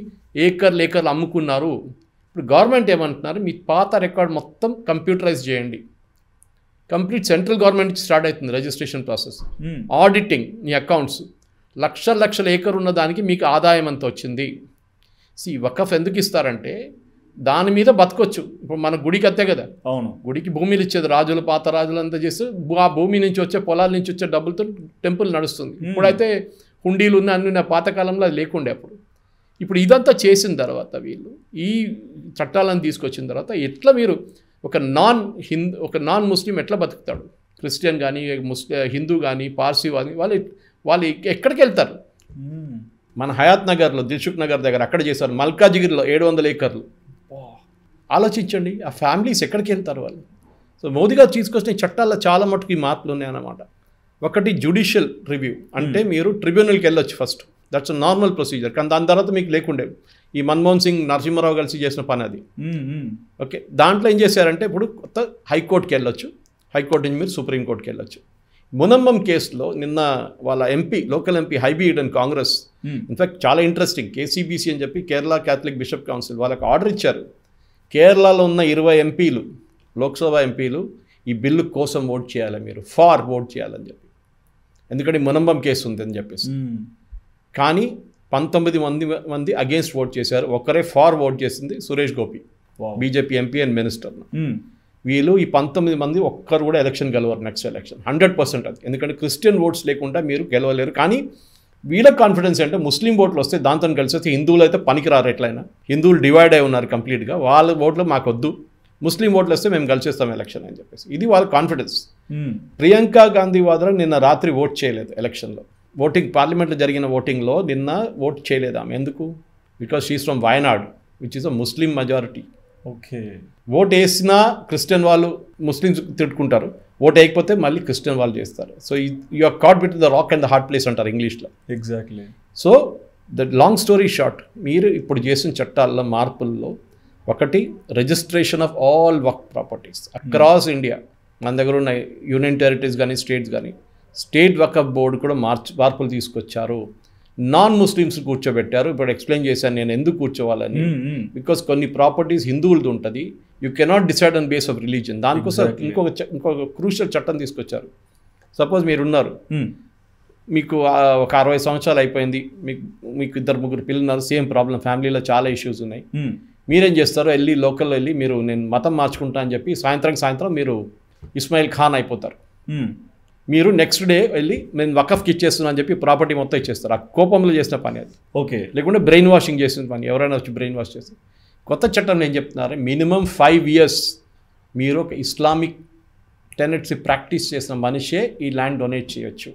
ఏకర్లు అమ్ముకున్నారు. ఇప్పుడు గవర్నమెంట్ ఏమంటున్నారు, మీ పాత రికార్డ్ మొత్తం కంప్యూటరైజ్ చేయండి. కంప్లీట్ సెంట్రల్ గవర్నమెంట్ నుంచి స్టార్ట్ అవుతుంది రిజిస్ట్రేషన్ ప్రాసెస్, ఆడిటింగ్, మీ అకౌంట్స్, లక్షల ఏకర్ ఉన్న దానికి మీకు ఆదాయం ఎంత వచ్చింది. వకఫ్ ఎందుకు ఇస్తారంటే దాని మీద బతకొచ్చు. ఇప్పుడు మన గుడికి అంతే కదా, అవును, గుడికి భూమిలు ఇచ్చేది రాజులు, పాత రాజులు అంతా చేస్తే ఆ భూమి నుంచి వచ్చే పొలాల నుంచి వచ్చే డబ్బులతో టెంపుల్ నడుస్తుంది. ఇప్పుడైతే హుండీలు ఉన్న అన్ని ఉన్న పాతకాలంలో అది లేకుండే అప్పుడు. ఇప్పుడు ఇదంతా చేసిన తర్వాత వీళ్ళు ఈ చట్టాలను తీసుకొచ్చిన తర్వాత ఎట్లా మీరు ఒక నాన్ ముస్లిం ఎట్లా బతుకుతాడు, క్రిస్టియన్ కానీ హిందూ కానీ పార్సీ కానీ వాళ్ళు ఎక్కడికి వెళ్తారు? మన హయాత్ నగర్లో, దిల్సుఖ్ నగర్ దగ్గర అక్కడ చేశారు, మల్కాజిగిరిలో 700 ఏకర్లు. ఆలోచించండి, ఆ ఫ్యామిలీస్ ఎక్కడికి వెళ్తారు వాళ్ళు? సో మోదీ గారు తీసుకొచ్చిన చట్టాల్లో చాలా మటుకు ఈ మార్పులు ఉన్నాయన్నమాట. ఒకటి, జ్యుడిషియల్ రివ్యూ, అంటే మీరు ట్రిబ్యునల్కి వెళ్ళొచ్చు ఫస్ట్, దట్స్ నార్మల్ ప్రొసీజర్. కానీ దాని తర్వాత మీకు లేకుండే, ఈ మన్మోహన్ సింగ్ నరసింహారావు కలిసి చేసిన పని అది. ఓకే, దాంట్లో ఏం చేశారంటే ఇప్పుడు కొత్త హైకోర్టుకి వెళ్ళొచ్చు, హైకోర్టు నుంచి మీరు సుప్రీంకోర్టుకి వెళ్ళొచ్చు. మునమ్మం కేసులో నిన్న వాళ్ళ MP, local MP Hibi Eden Congress, in fact చాలా ఇంట్రెస్టింగ్, కేసీబీసీ అని చెప్పి కేరళ క్యాథలిక్ బిషప్ కౌన్సిల్ వాళ్ళకి ఆర్డర్ ఇచ్చారు. కేరళలో ఉన్న 20 ఎంపీలు, లోక్సభ ఎంపీలు ఈ బిల్లు కోసం ఓట్ చేయాలి, మీరు ఫార్ ఓట్ చేయాలని చెప్పి, ఎందుకంటే మునమ్మం కేసు ఉందని చెప్పేసి. కానీ 19 మంది అగేన్స్ట్ ఓట్ చేశారు, ఒక్కరే ఫార్ ఓట్ చేసింది Suresh Gopi, BJP MP and minister. వీళ్ళు ఈ 19 మంది ఒక్కరు కూడా ఎలక్షన్ గెలవరు, నెక్స్ట్ ఎలక్షన్ 100% అది, ఎందుకంటే క్రిస్టియన్ ఓట్స్ లేకుండా మీరు గెలవలేరు. కానీ వీళ్ళ కాన్ఫిడెన్స్ అంటే ముస్లిం ఓట్లు వస్తే దాంతో కలిసి వస్తే హిందువులు అయితే పనికిరారు, ఎట్లయినా హిందువులు డివైడ్ అయి ఉన్నారు కంప్లీట్గా, వాళ్ళ ఓట్లు మాకు వద్దు, ముస్లిం ఓట్లు వస్తే మేము కలిసేస్తాం ఎలక్షన్ అని చెప్పేసి, ఇది వాళ్ళ కాన్ఫిడెన్స్. ప్రియాంక గాంధీ వాద్రా నిన్న రాత్రి ఓట్ చేయలేదు ఎలక్షన్లో, పార్లమెంట్లో జరిగిన ఓటింగ్లో నిన్న ఓట్ చేయలేదు ఆమె. ఎందుకు? Because she is from Wayanad, which is a Muslim majority. Okay, vote వేసినా క్రిస్టియన్ వాళ్ళు ముస్లిమ్స్ తిట్టుకుంటారు, ఓట్ వేయకపోతే మళ్ళీ క్రిస్టియన్ వాళ్ళు చేస్తారు. So you are caught between the rock and the hard place అంటారు ఇంగ్లీష్లో. Exactly. So the long story short, మీరు ఇప్పుడు చేసిన చట్టాల్లో మార్పుల్లో ఒకటి, registration of all waqf properties across India. మన దగ్గర ఉన్న యూనియన్ టెరిటరీస్ కానీ స్టేట్స్ కానీ, స్టేట్ వకఫ్ బోర్డు కూడా మార్పులు తీసుకొచ్చారు. నాన్ ముస్లిమ్స్ కూర్చోబెట్టారు. ఇప్పుడు ఎక్స్ప్లెయిన్ చేశాను నేను ఎందుకు కూర్చోవాలని. బికాస్ కొన్ని ప్రాపర్టీస్ హిందువులది ఉంటుంది, you cannot decide on base of religion. దానికోసం ఇంకొక క్రూషియల్ చట్టం తీసుకొచ్చారు. సపోజ్ మీరున్నారు, మీకు ఒక 60 సంవత్సరాలు అయిపోయింది, మీకు 2-3 పిల్లలు ఉన్నారు, సేమ్ ప్రాబ్లం, ఫ్యామిలీలో చాలా ఇష్యూస్ ఉన్నాయి. మీరేం చేస్తారు? వెళ్ళి లోకల్లో వెళ్ళి మీరు నేను మతం మార్చుకుంటా అని చెప్పి సాయంత్రం మీరు ఇస్మాయిల్ ఖాన్ అయిపోతారు. మీరు నెక్స్ట్ డే వెళ్ళి నేను వకఫ్కి ఇచ్చేస్తున్నా అని చెప్పి ప్రాపర్టీ మొత్తం ఇచ్చేస్తారు. ఆ కోపంలో చేసిన పని అది. ఓకే. లేకుంటే బ్రెయిన్ వాషింగ్ చేసిన పని, ఎవరైనా వచ్చి బ్రెయిన్ వాష్ చేస్తారు. కొత్త చట్టం ఏం చెప్తున్నారు? మినిమం 5 years మీరు ఒక ఇస్లామిక్ టెనెట్స్ ప్రాక్టీస్ చేసిన మనిషే ఈ ల్యాండ్ డొనేట్ చేయొచ్చు.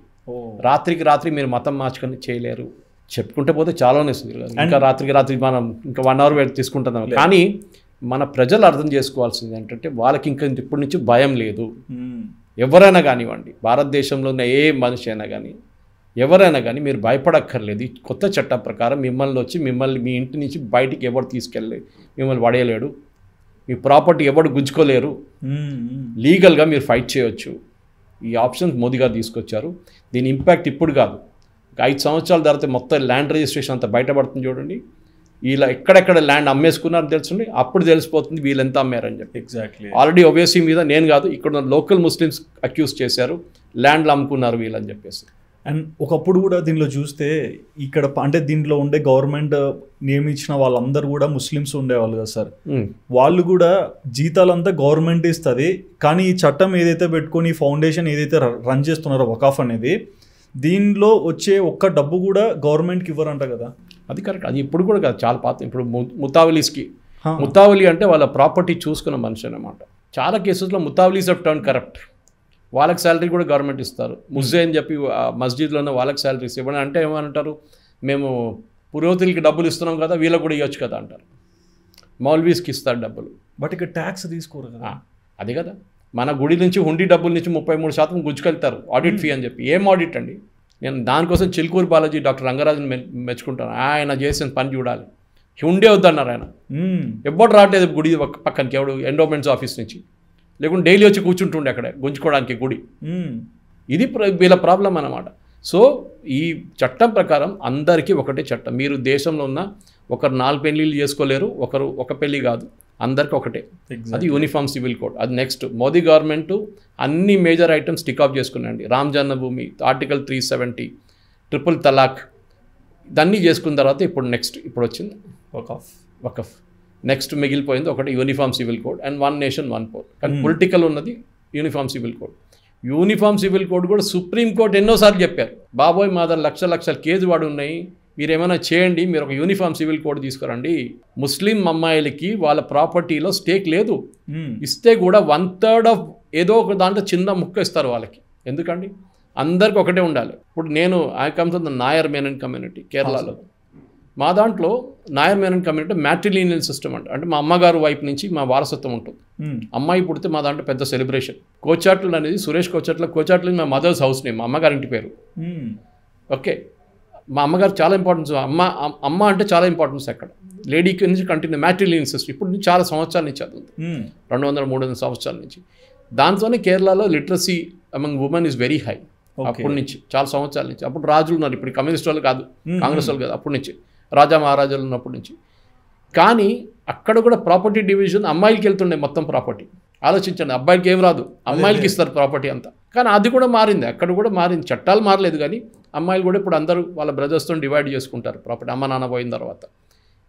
రాత్రికి రాత్రి మీరు మతం మార్చుకొని చేయలేరు. చెప్పుకుంటే పోతే చాలానే ఇంకా రాత్రికి మనం ఇంకా 1 hour తీసుకుంటున్నాం. కానీ మన ప్రజలు అర్థం చేసుకోవాల్సింది ఏంటంటే వాళ్ళకి ఇంకా ఇప్పటి నుంచి భయం లేదు. ఎవరైనా కానివ్వండి, భారతదేశంలో ఉన్న ఏ మనిషి అయినా కానీ ఎవరైనా కానీ మీరు భయపడక్కర్లేదు. ఈ కొత్త చట్టం ప్రకారం మిమ్మల్ని మీ ఇంటి నుంచి బయటికి ఎవరు తీసుకెళ్ళలేదు, మిమ్మల్ని పడేయలేడు, మీ ప్రాపర్టీ ఎవరు గుంజుకోలేరు, లీగల్గా మీరు ఫైట్ చేయొచ్చు. ఈ ఆప్షన్స్ మోదీ గారు తీసుకొచ్చారు. దీని ఇంపాక్ట్ ఇప్పుడు కాదు, 5 సంవత్సరాల తర్వాత మొత్తం ల్యాండ్ రిజిస్ట్రేషన్ అంతా బయటపడుతుంది. చూడండి, వీళ్ళ ఎక్కడెక్కడ ల్యాండ్ అమ్మేసుకున్నారని తెలుసుండి, అప్పుడు తెలిసిపోతుంది వీళ్ళు ఎంత అమ్మారని చెప్పి. ఎగ్జాక్ట్లీ. ఆల్రెడీ ఓవైసీ మీద నేను కాదు, ఇక్కడ ఉన్న లోకల్ ముస్లిమ్స్ అక్యూజ్ చేశారు, ల్యాండ్లు అమ్ముకున్నారు వీళ్ళని చెప్పేసి. అండ్ ఒకప్పుడు కూడా దీనిలో చూస్తే ఇక్కడ అంటే దీంట్లో ఉండే గవర్నమెంట్ నియమించిన వాళ్ళందరూ కూడా ముస్లిమ్స్ ఉండేవాళ్ళు కదా సార్. వాళ్ళు కూడా జీతాలంతా గవర్నమెంట్ ఇస్తుంది, కానీ ఈ చట్టం ఏదైతే పెట్టుకొని ఈ ఫౌండేషన్ ఏదైతే రన్ చేస్తున్నారో వకాఫ్ అనేది, దీనిలో వచ్చే ఒక్క డబ్బు కూడా గవర్నమెంట్కి ఇవ్వరంట కదా. అది కరెక్ట్. అది ఇప్పుడు కూడా కాదు, చాలా పాత. ఇప్పుడు ముతావలి అంటే వాళ్ళ ప్రాపర్టీ చూసుకున్న మనిషి అన్నమాట. చాలా కేసెస్లో ముతావలీస్ ఆఫ్ టర్న్ కరప్ట్. వాళ్ళకి శాలరీ కూడా గవర్నమెంట్ ఇస్తారు. ముజ్జే అని చెప్పి మస్జిద్లోనే వాళ్ళకి శాలరీస్ ఇవ్వడం అంటే ఏమంటారు, మేము పురోహితులకి డబ్బులు ఇస్తున్నాం కదా, వీళ్ళకి కూడా ఇవ్వచ్చు కదా అంటారు. మౌల్వీస్కి ఇస్తారు డబ్బులు, బట్ ఇక్కడ ట్యాక్స్ తీసుకోరు కదా. అది కదా, మన గుడి నుంచి హుండీ డబ్బుల నుంచి 33% గుంజుకెళ్తారు ఆడిట్ ఫీ అని చెప్పి. ఏం ఆడిట్ అండి? నేను దానికోసం చిలుకూరు బాలాజీ డాక్టర్ రంగరాజుని మెచ్చుకుంటాను. ఆయన చేసిన పని చూడాలి. హుండీ వద్దన్నారు ఆయన. ఎవ్వడు రావట్లేదు గుడి పక్కనకి, ఎవడు ఎండోమెంట్స్ ఆఫీస్ నుంచి, లేకుంటే డైలీ వచ్చి కూర్చుంటుండే అక్కడ గుంజుకోవడానికి గుడి. ఇది వీళ్ళ ప్రాబ్లం అన్నమాట. సో ఈ చట్టం ప్రకారం అందరికీ ఒకటే చట్టం. మీరు దేశంలో ఉన్న ఒకరు 4 పెళ్ళిళ్ళు చేసుకోలేరు, ఒక పెళ్ళి కాదు, అందరికీ ఒకటే. అది యూనిఫామ్ సివిల్ కోడ్. అది నెక్స్ట్ మోదీ గవర్నమెంట్ అన్ని మేజర్ ఐటమ్స్ టిక్ ఆఫ్ చేసుకున్నాండి. రామ్ జన్మభూమి, ఆర్టికల్ 370, ట్రిపుల్ తలాక్, ఇదన్నీ చేసుకున్న తర్వాత ఇప్పుడు వచ్చింది వకఫ్. నెక్స్ట్ మిగిలిపోయింది ఒకటి uniform civil code and 1 nation 1 vote. కానీ పొలిటికల్ ఉన్నది uniform civil code. Uniform civil code కూడా సుప్రీంకోర్టు ఎన్నోసార్లు చెప్పారు, బాబోయ్ మా దగ్గర లక్షల కేసు వాడు ఉన్నాయి, మీరు ఏమైనా చేయండి, మీరు ఒక యూనిఫామ్ సివిల్ కోడ్ తీసుకురండి. ముస్లిం అమ్మాయిలకి వాళ్ళ ప్రాపర్టీలో స్టేక్ లేదు, ఇస్తే కూడా 1/3 ఆఫ్ ఏదో ఒక దాంట్లో చిన్న ముక్క ఇస్తారు వాళ్ళకి. ఎందుకండి? అందరికి ఒకటే ఉండాలి. ఇప్పుడు I come from the Nair Menon community కేరళలో. మా దాంట్లో Nair Menon community matrilineal system అంటే మా అమ్మగారు వైపు నుంచి మా వారసత్వం ఉంటుంది. అమ్మాయి పుడితే మా దాంట్లో పెద్ద సెలబ్రేషన్. కోచాట్లు అనేది సురేష్ కోచాట్లు మా మదర్స్ హౌస్ నేమ్, మా అమ్మగారి ఇంటి పేరు. ఓకే, మా అమ్మగారు చాలా ఇంపార్టెన్స్. అమ్మ అంటే చాలా ఇంపార్టెన్స్ అక్కడ. లేడీకి నుంచి కంటిన్యూ మ్యాట్రిలీనియల్ సిస్టమ్ ఇప్పుడు నుంచి చాలా సంవత్సరాల నుంచి అది ఉంది, 200-300 సంవత్సరాల నుంచి. దాంతోనే కేరళలో literacy among women is very high. అప్పటి నుంచి చాలా సంవత్సరాల నుంచి. అప్పుడు రాజులు ఉన్నారు, ఇప్పుడు కమ్యూనిస్ట్ వాళ్ళు కాదు, కాంగ్రెస్ వాళ్ళు కాదు, అప్పటి నుంచి రాజా మహారాజాలు ఉన్నప్పటి నుంచి. కానీ అక్కడ కూడా ప్రాపర్టీ డివిజన్ అమ్మాయిలకి వెళ్తుండే మొత్తం ప్రాపర్టీ. ఆలోచించండి, అబ్బాయిలకి ఏం రాదు, అమ్మాయిలకి ఇస్తారు ప్రాపర్టీ అంతా. కానీ అది కూడా మారింది, అక్కడ కూడా మారింది. చట్టాలు మారలేదు కానీ అమ్మాయిలు కూడా ఇప్పుడు అందరూ వాళ్ళ బ్రదర్స్తో డివైడ్ చేసుకుంటారు ప్రాపర్టీ, అమ్మ నాన్న పోయిన తర్వాత.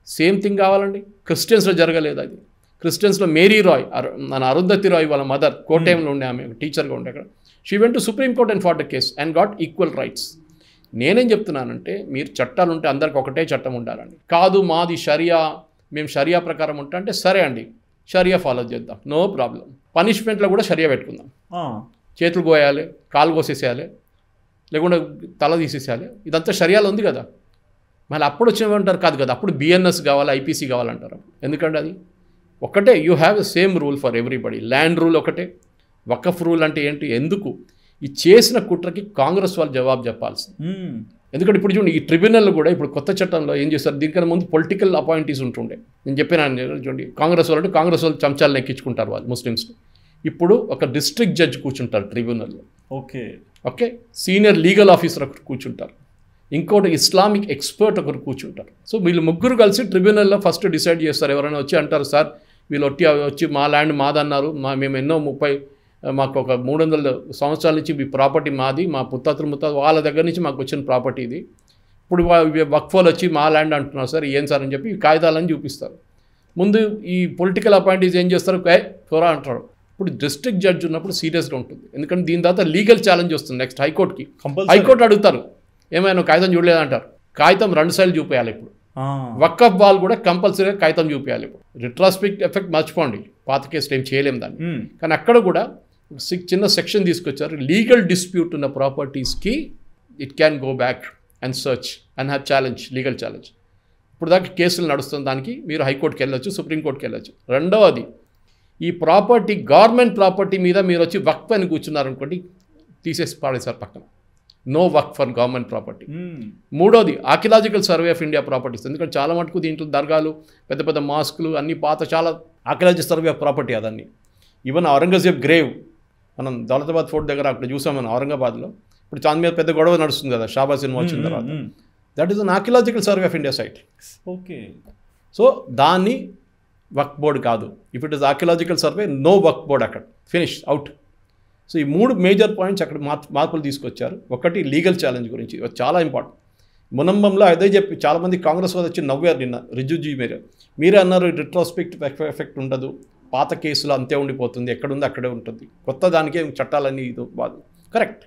సేమ్ థింగ్ కావాలండి. క్రిస్టియన్స్లో జరగలేదు అది. క్రిస్టియన్స్లో మేరీ రాయ్, మన అరుంధతి రాయ్ వాళ్ళ మదర్ కోటయంలో ఉండే, ఆమె టీచర్గా ఉండే అక్కడ. She went to supreme court and fought the case and got equal rights. నేనేం చెప్తున్నానంటే మీరు చట్టాలు ఉంటే అందరికి ఒకటే చట్టం ఉండాలండి. కాదు మాది షరియా, మేము షరియా ప్రకారం ఉంటా అంటే సరే అండి, షరియా ఫాలో చేద్దాం, నో ప్రాబ్లం. పనిష్మెంట్లో కూడా షరియా పెట్టుకుందాం. చేతులు కోయాలి, కాలు కోసేసేయాలి, లేకుండా తల తీసేసేయాలి, ఇదంతా షరియాలో ఉంది కదా. మళ్ళీ అప్పుడు వచ్చినవంటారు కాదు కదా, అప్పుడు బిఎన్ఎస్ కావాలి, ఐపీసీ కావాలంటారు. ఎందుకంటే అది ఒకటే, you have the same rule for everybody. Land rule ఒకటే, వకఫ్ రూల్ అంటే ఏంటి, ఎందుకు ఈ చేసిన కుట్రకి కాంగ్రెస్ వాళ్ళు జవాబు చెప్పాల్సింది. ఎందుకంటే ఇప్పుడు చూడండి, ఈ ట్రిబ్యునల్ కూడా ఇప్పుడు కొత్త చట్టంలో ఏం చేస్తారు, దీనికన్నా ముందు పొలిటికల్ అపాయింటీస్ ఉంటుండే. నేను చెప్పినాను చూడండి, కాంగ్రెస్ వాళ్ళు అంటే కాంగ్రెస్ వాళ్ళు చంచాలను ఎక్కించుకుంటారు వాళ్ళు ముస్లిమ్స్ని. ఇప్పుడు ఒక డిస్ట్రిక్ట్ జడ్జ్ కూర్చుంటారు ట్రిబ్యునల్లో. ఓకే, సీనియర్ లీగల్ ఆఫీసర్ ఒకరు కూర్చుంటారు, ఇంకోటి ఇస్లామిక్ ఎక్స్పర్ట్ ఒకరు కూర్చుంటారు. సో వీళ్ళు ముగ్గురు కలిసి ట్రిబ్యునల్లో ఫస్ట్ డిసైడ్ చేస్తారు. ఎవరైనా వచ్చి అంటారు, సార్ వీళ్ళు వచ్చి మా ల్యాండ్ మాదన్నారు, మేము ఎన్నో మాకు ఒక 300 సంవత్సరాల నుంచి మీ ప్రాపర్టీ మాది, మా ముత్తాతలు వాళ్ళ దగ్గర నుంచి మాకు వచ్చిన ప్రాపర్టీ ఇది. ఇప్పుడు వక్ఫోలు వచ్చి మా ల్యాండ్ అంటున్నారు సార్, ఏం సార్ అని చెప్పి కాగితాలని చూపిస్తారు. ముందు ఈ పొలిటికల్ అపాయింటీస్ ఏం చేస్తారు, త్వర అంటారు. ఇప్పుడు డిస్ట్రిక్ట్ జడ్జ్ ఉన్నప్పుడు సీరియస్గా ఉంటుంది, ఎందుకంటే దీని తర్వాత లీగల్ ఛాలెంజ్ వస్తుంది నెక్స్ట్ హైకోర్టుకి. హైకోర్టు అడుగుతారు, ఏమైనా కాగితం చూడలేదంటారు. కాగితం 2 సార్లు చూపించాలి. ఇప్పుడు వక్ఫ్ వాళ్ళు కూడా కంపల్సరీగా కాగితం చూపించాలి. ఇప్పుడు రిట్రాస్పెక్ట్ ఎఫెక్ట్ మర్చిపోండి, పాత కేసులు ఏం చేయలేము దాన్ని. కానీ అక్కడ కూడా చిన్న సెక్షన్ తీసుకొచ్చారు, లీగల్ డిస్ప్యూట్ ఉన్న ప్రాపర్టీస్కి it can go back and search and have challenge, legal challenge. ఇప్పుడు దాకా కేసులు నడుస్తున్న దానికి మీరు హైకోర్టుకి వెళ్ళొచ్చు, సుప్రీంకోర్టుకి వెళ్ళొచ్చు. రెండవది, ఈ ప్రాపర్టీ గవర్నమెంట్ ప్రాపర్టీ మీద మీరు వచ్చి వక్ఫ్ అని కూర్చున్నారనుకోండి, తీసేసి పాడేశారు పక్కన, no waqf for government property. మూడోది, Archaeological survey of India properties, ఎందుకంటే చాలా మటుకు దీంట్లో దర్గాలు, పెద్ద పెద్ద మాస్కులు అన్ని పాత చాలా ఆర్కియలాజికల్ సర్వే ఆఫ్ ప్రాపర్టీ అదన్నీ. ఈవెన్ ఔరంగజేబ్ గ్రేవ్ మనం దౌలతాబాద్ ఫోర్ట్ దగ్గర అక్కడ చూసాం మనం ఔరంగాబాద్లో. ఇప్పుడు చాంద్ మీద పెద్ద గొడవ నడుస్తుంది కదా షాబా సినిమా వచ్చిన తర్వాత. That is an archaeological survey of India site. Okay, so దాన్ని వక్ఫ్ బోర్డు కాదు. If it is archaeological survey, no Waqf board, అక్కడ ఫినిష్ అవుట్. సో ఈ 3 మేజర్ పాయింట్స్ అక్కడ మార్పులు తీసుకొచ్చారు. ఒకటి లీగల్ ఛాలెంజ్ గురించి చాలా ఇంపార్టెంట్. మునంబంలో అదే చెప్పి చాలామంది కాంగ్రెస్ వాళ్ళు వచ్చి నవ్వారు నిన్న. రిజుజీ మీరే అన్నారు రిట్రోస్పెక్టివ్ ఎఫెక్ట్ ఉండదు, పాత కేసులు అంతే ఉండిపోతుంది, ఎక్కడుంది అక్కడే ఉంటుంది, కొత్త దానికే చట్టాలన్నీ ఇది బాదు. కరెక్ట్,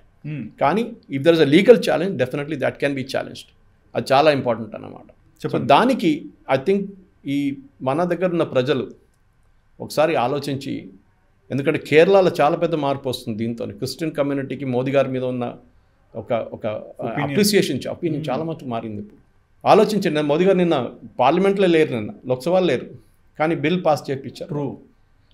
కానీ if there is a legal challenge definitely that can be challenged. అది చాలా ఇంపార్టెంట్ అన్నమాట. సో దానికి ఐ థింక్ ఈ మన దగ్గర ఉన్న ప్రజలు ఒకసారి ఆలోచించి, ఎందుకంటే కేరళలో చాలా పెద్ద మార్పు వస్తుంది దీంతో. క్రిస్టియన్ కమ్యూనిటీకి మోదీ గారి మీద ఉన్న ఒక అప్రిసియేషన్, ఒపీనియన్ చాలా మటుకు మారింది. ఇప్పుడు ఆలోచించండి, మోదీ గారు నిన్న పార్లమెంట్లో లేరు, నిన్న లోక్సభలో లేరు, కానీ బిల్ పాస్ చేయించారు.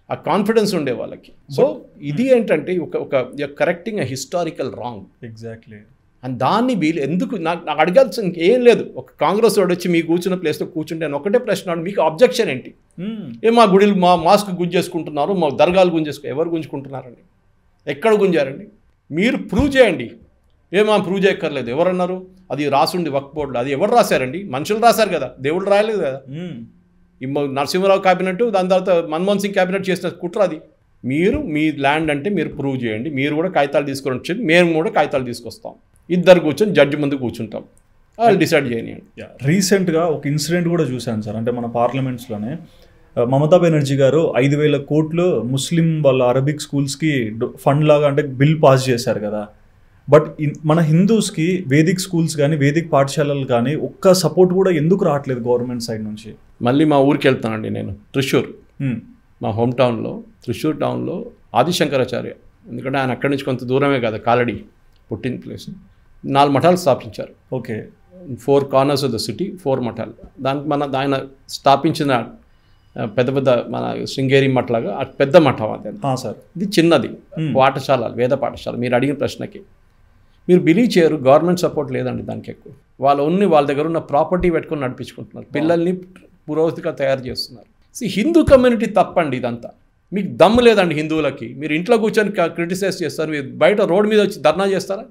ఆ కాన్ఫిడెన్స్ ఉండే వాళ్ళకి. సో ఇది ఏంటంటే ఒక correcting a historical wrong. Exactly. And దాన్ని వీళ్ళు ఎందుకు నాకు అడగాల్సిన ఇంకేం లేదు. ఒక కాంగ్రెస్ వాడు వచ్చి మీ కూర్చున్న ప్లేస్లో కూర్చుంటే అని ఒకటే ప్రశ్న, మీకు అబ్జెక్షన్ ఏంటి? మా గుడిలు మా మాస్క్ గుంజేసుకుంటున్నారు, మా దర్గాలు ఎవరు గుంజుకుంటున్నారండి? ఎక్కడ గుంజారండి? మీరు ప్రూవ్ చేయండి. ప్రూవ్ చేయక్కర్లేదు. ఎవరన్నారు? అది రాసుండి వక్ఫ్ బోర్డులో. అది ఎవరు రాశారండి? మనుషులు రాశారు కదా, దేవుళ్ళు రాయలేదు కదా. నరసింహరావు క్యాబినెట్, దాని తర్వాత మన్మోహన్ సింగ్ క్యాబినెట్ చేసిన కుట్ర అది. మీరు మీ ల్యాండ్ అంటే మీరు ప్రూవ్ చేయండి, మీరు కూడా కాగితాలు తీసుకొని వచ్చేది, మేము కూడా కాగితాలు తీసుకొస్తాం, ఇద్దరు కూర్చొని జడ్జి ముందు కూర్చుంటాం, వాళ్ళు డిసైడ్ చేయండి. రీసెంట్గా ఒక ఇన్సిడెంట్ కూడా చూశాను సార్, అంటే మన పార్లమెంట్స్లోనే మమతా బెనర్జీ గారు 5,000 కోట్లు ముస్లిం వాళ్ళ అరబిక్ స్కూల్స్కి ఫండ్ లాగా అంటే బిల్ పాస్ చేశారు కదా. బట్ మన హిందూస్కి వేదిక్ స్కూల్స్ కానీ వేదిక్ పాఠశాలలు కానీ ఒక్క సపోర్ట్ కూడా ఎందుకు రావట్లేదు గవర్నమెంట్ సైడ్ నుంచి? మళ్ళీ మా ఊరికి వెళ్తానండి నేను, త్రిశూర్, మా హోమ్ టౌన్లో, త్రిశూర్ టౌన్లో ఆదిశంకరాచార్య, ఎందుకంటే ఆయన అక్కడి నుంచి కొంత దూరమే కదా, కాలడి పుట్టిన ప్లేస్, 4 మఠాలు స్థాపించారు. Okay, 4 corners of the city, 4 మఠాలు. దానికి ఆయన స్థాపించిన పెద్ద పెద్ద మన శృంగేరి మఠలాగా పెద్ద మఠం అది సార్. ఇది చిన్నది పాఠశాల, వేద పాఠశాల. మీరు అడిగిన ప్రశ్నకి మీరు బిలీవ్ చేయరు, గవర్నమెంట్ సపోర్ట్ లేదండి దానికి ఎక్కువ. వాళ్ళ దగ్గర ఉన్న ప్రాపర్టీ పెట్టుకొని నడిపించుకుంటున్నారు, పిల్లల్ని పురోగతిగా తయారు చేస్తున్నారు. హిందూ కమ్యూనిటీ తప్పండి ఇదంతా. మీకు దమ్ము లేదండి హిందువులకి. మీరు ఇంట్లో కూర్చొని క్రిటిసైజ్ చేస్తారు, మీరు బయట రోడ్ మీద వచ్చి ధర్నా చేస్తారా?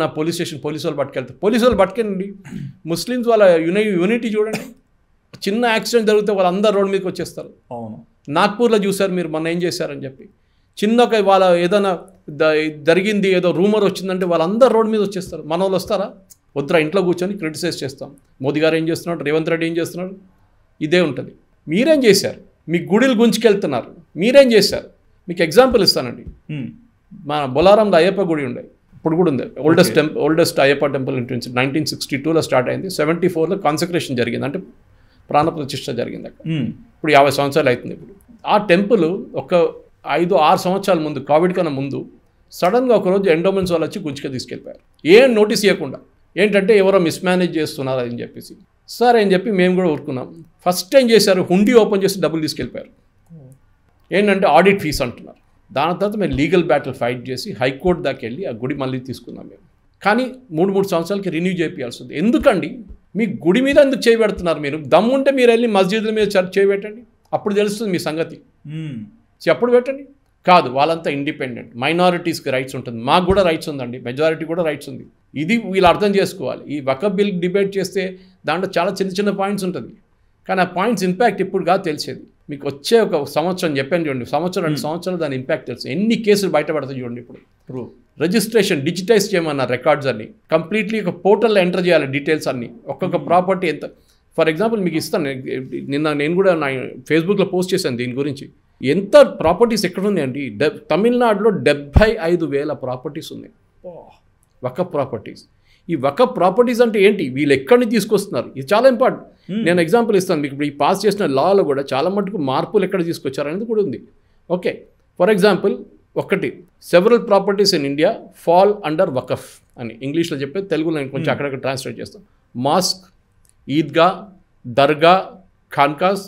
నా పోలీస్ స్టేషన్ పోలీసు వాళ్ళు పట్టుకెళ్తారు. పోలీసు వాళ్ళు పట్టుకెళ్ళండి. ముస్లిమ్స్ వాళ్ళ యూనిటీ చూడండి. చిన్న యాక్సిడెంట్ జరిగితే వాళ్ళందరూ రోడ్ మీదకి వచ్చేస్తారు. అవును, నాగ్పూర్లో చూశారు మీరు మొన్న ఏం చేశారని చెప్పి. చిన్నగా వాళ్ళ ఏదైనా జరిగింది, ఏదో రూమర్ వచ్చిందంటే వాళ్ళందరూ రోడ్ మీద వచ్చేస్తారు. మన వాళ్ళు వస్తారా? వద్దురా, ఇంట్లో కూర్చొని క్రిటిసైజ్ చేస్తాం. మోదీ గారు ఏం చేస్తున్నాడు, రేవంత్ రెడ్డి ఏం చేస్తున్నాడు, ఇదే ఉంటుంది. మీరేం చేశారు? మీ గుడిలు గుంజుకెళ్తున్నారు, మీరేం చేశారు? మీకు ఎగ్జాంపుల్ ఇస్తానండి. మన బొలారంలో అయ్యప్ప గుడి ఉండే, ఇప్పుడు కూడా ఉంది. ఓల్డెస్ట్ అయ్యప్ప టెంపుల్ ఇన్ 1962లో స్టార్ట్ అయింది. 74లో కాన్సక్రేషన్ జరిగింది, అంటే ప్రాణప్రతిష్ఠ జరిగింది అక్కడ. ఇప్పుడు 50 సంవత్సరాలు అవుతుంది. ఇప్పుడు ఆ టెంపుల్ ఒక 5-6 సంవత్సరాల ముందు, కోవిడ్ కన్నా ముందు, సడన్గా ఒకరోజు ఎండోమెంట్స్ వాళ్ళు వచ్చి గుంజుక తీసుకెళ్ళిపోయారు, ఏం నోటీస్ ఇవ్వకుండా. ఏంటంటే ఎవరో మిస్మేనేజ్ చేస్తున్నారు అని చెప్పేసి. సరే అని చెప్పి మేము కూడా ఊరుకున్నాం. ఫస్ట్ టైం చేశారు, హుండీ ఓపెన్ చేసి డబ్బులు తీసుకెళ్ళిపోయారు. ఏంటంటే ఆడిట్ ఫీస్ అంటున్నారు. దాని తర్వాత మేము లీగల్ బ్యాటిల్ ఫైట్ చేసి హైకోర్టు దాకా వెళ్ళి ఆ గుడి మళ్ళీ తీసుకున్నాం మేము. కానీ 3 సంవత్సరాలకి రెన్యూ చేయాల్సింది. ఎందుకండి? మీ గుడి మీద ఎందుకు చేయబెడుతున్నారు? మీరు దమ్ముంటే మీరు వెళ్ళి మస్జిద్ల మీద చేయబెట్టండి, అప్పుడు తెలుస్తుంది మీ సంగతి. ఎప్పుడు పెట్టండి. కాదు, వాళ్ళంతా ఇండిపెండెంట్, మైనారిటీస్కి రైట్స్ ఉంటుంది, మాకు కూడా రైట్స్ ఉందండి, మెజారిటీ కూడా రైట్స్ ఉంది. ఇది వీళ్ళు అర్థం చేసుకోవాలి. ఈ వకఫ్ బిల్ డిబేట్ చేస్తే దాంట్లో చాలా చిన్న చిన్న పాయింట్స్ ఉంటుంది. కానీ ఆ పాయింట్స్ ఇంపాక్ట్ ఇప్పుడు కాదు తెలిసేది. మీకు వచ్చే ఒక సంవత్సరం చెప్పాను చూడండి, సంవత్సరం 2 సంవత్సరాలు దాని ఇంపాక్ట్ తెలుసు. ఎన్ని కేసులు బయటపడతాయి చూడండి. ఇప్పుడు రిజిస్ట్రేషన్ డిజిటైజ్ చేయమన్నారు రికార్డ్స్ అన్ని, కంప్లీట్లీ ఒక పోర్టల్లో ఎంటర్ చేయాలి డీటెయిల్స్ అన్ని, ఒక్కొక్క ప్రాపర్టీ ఎంత. ఫర్ ఎగ్జాంపుల్ మీకు ఇస్తాను, నిన్న నేను కూడా నా ఫేస్బుక్లో పోస్ట్ చేశాను దీని గురించి. ఎంత ప్రాపర్టీస్ ఎక్కడ ఉన్నాయండి. తమిళనాడులో 75,000 ప్రాపర్టీస్ ఉన్నాయి, వకఫ్ ప్రాపర్టీస్. ఈ వకఫ్ ప్రాపర్టీస్ అంటే ఏంటి, వీళ్ళు ఎక్కడి నుంచి తీసుకొస్తున్నారు, ఇది చాలా ఇంపార్టెంట్. నేను ఎగ్జాంపుల్ ఇస్తాను మీకు. ఇప్పుడు ఈ పాస్ చేసిన లాలో కూడా చాలా మటుకు మార్పులు ఎక్కడ తీసుకొచ్చారు అనేది కూడా ఉంది. ఓకే, ఫర్ ఎగ్జాంపుల్ ఒకటి, several properties in India fall under waqf అని ఇంగ్లీష్లో చెప్పే, తెలుగులో నేను కొంచెం అక్కడక్కడ ట్రాన్స్లేట్ చేస్తాను. Mosque, Idgah, dargah, khanqahs,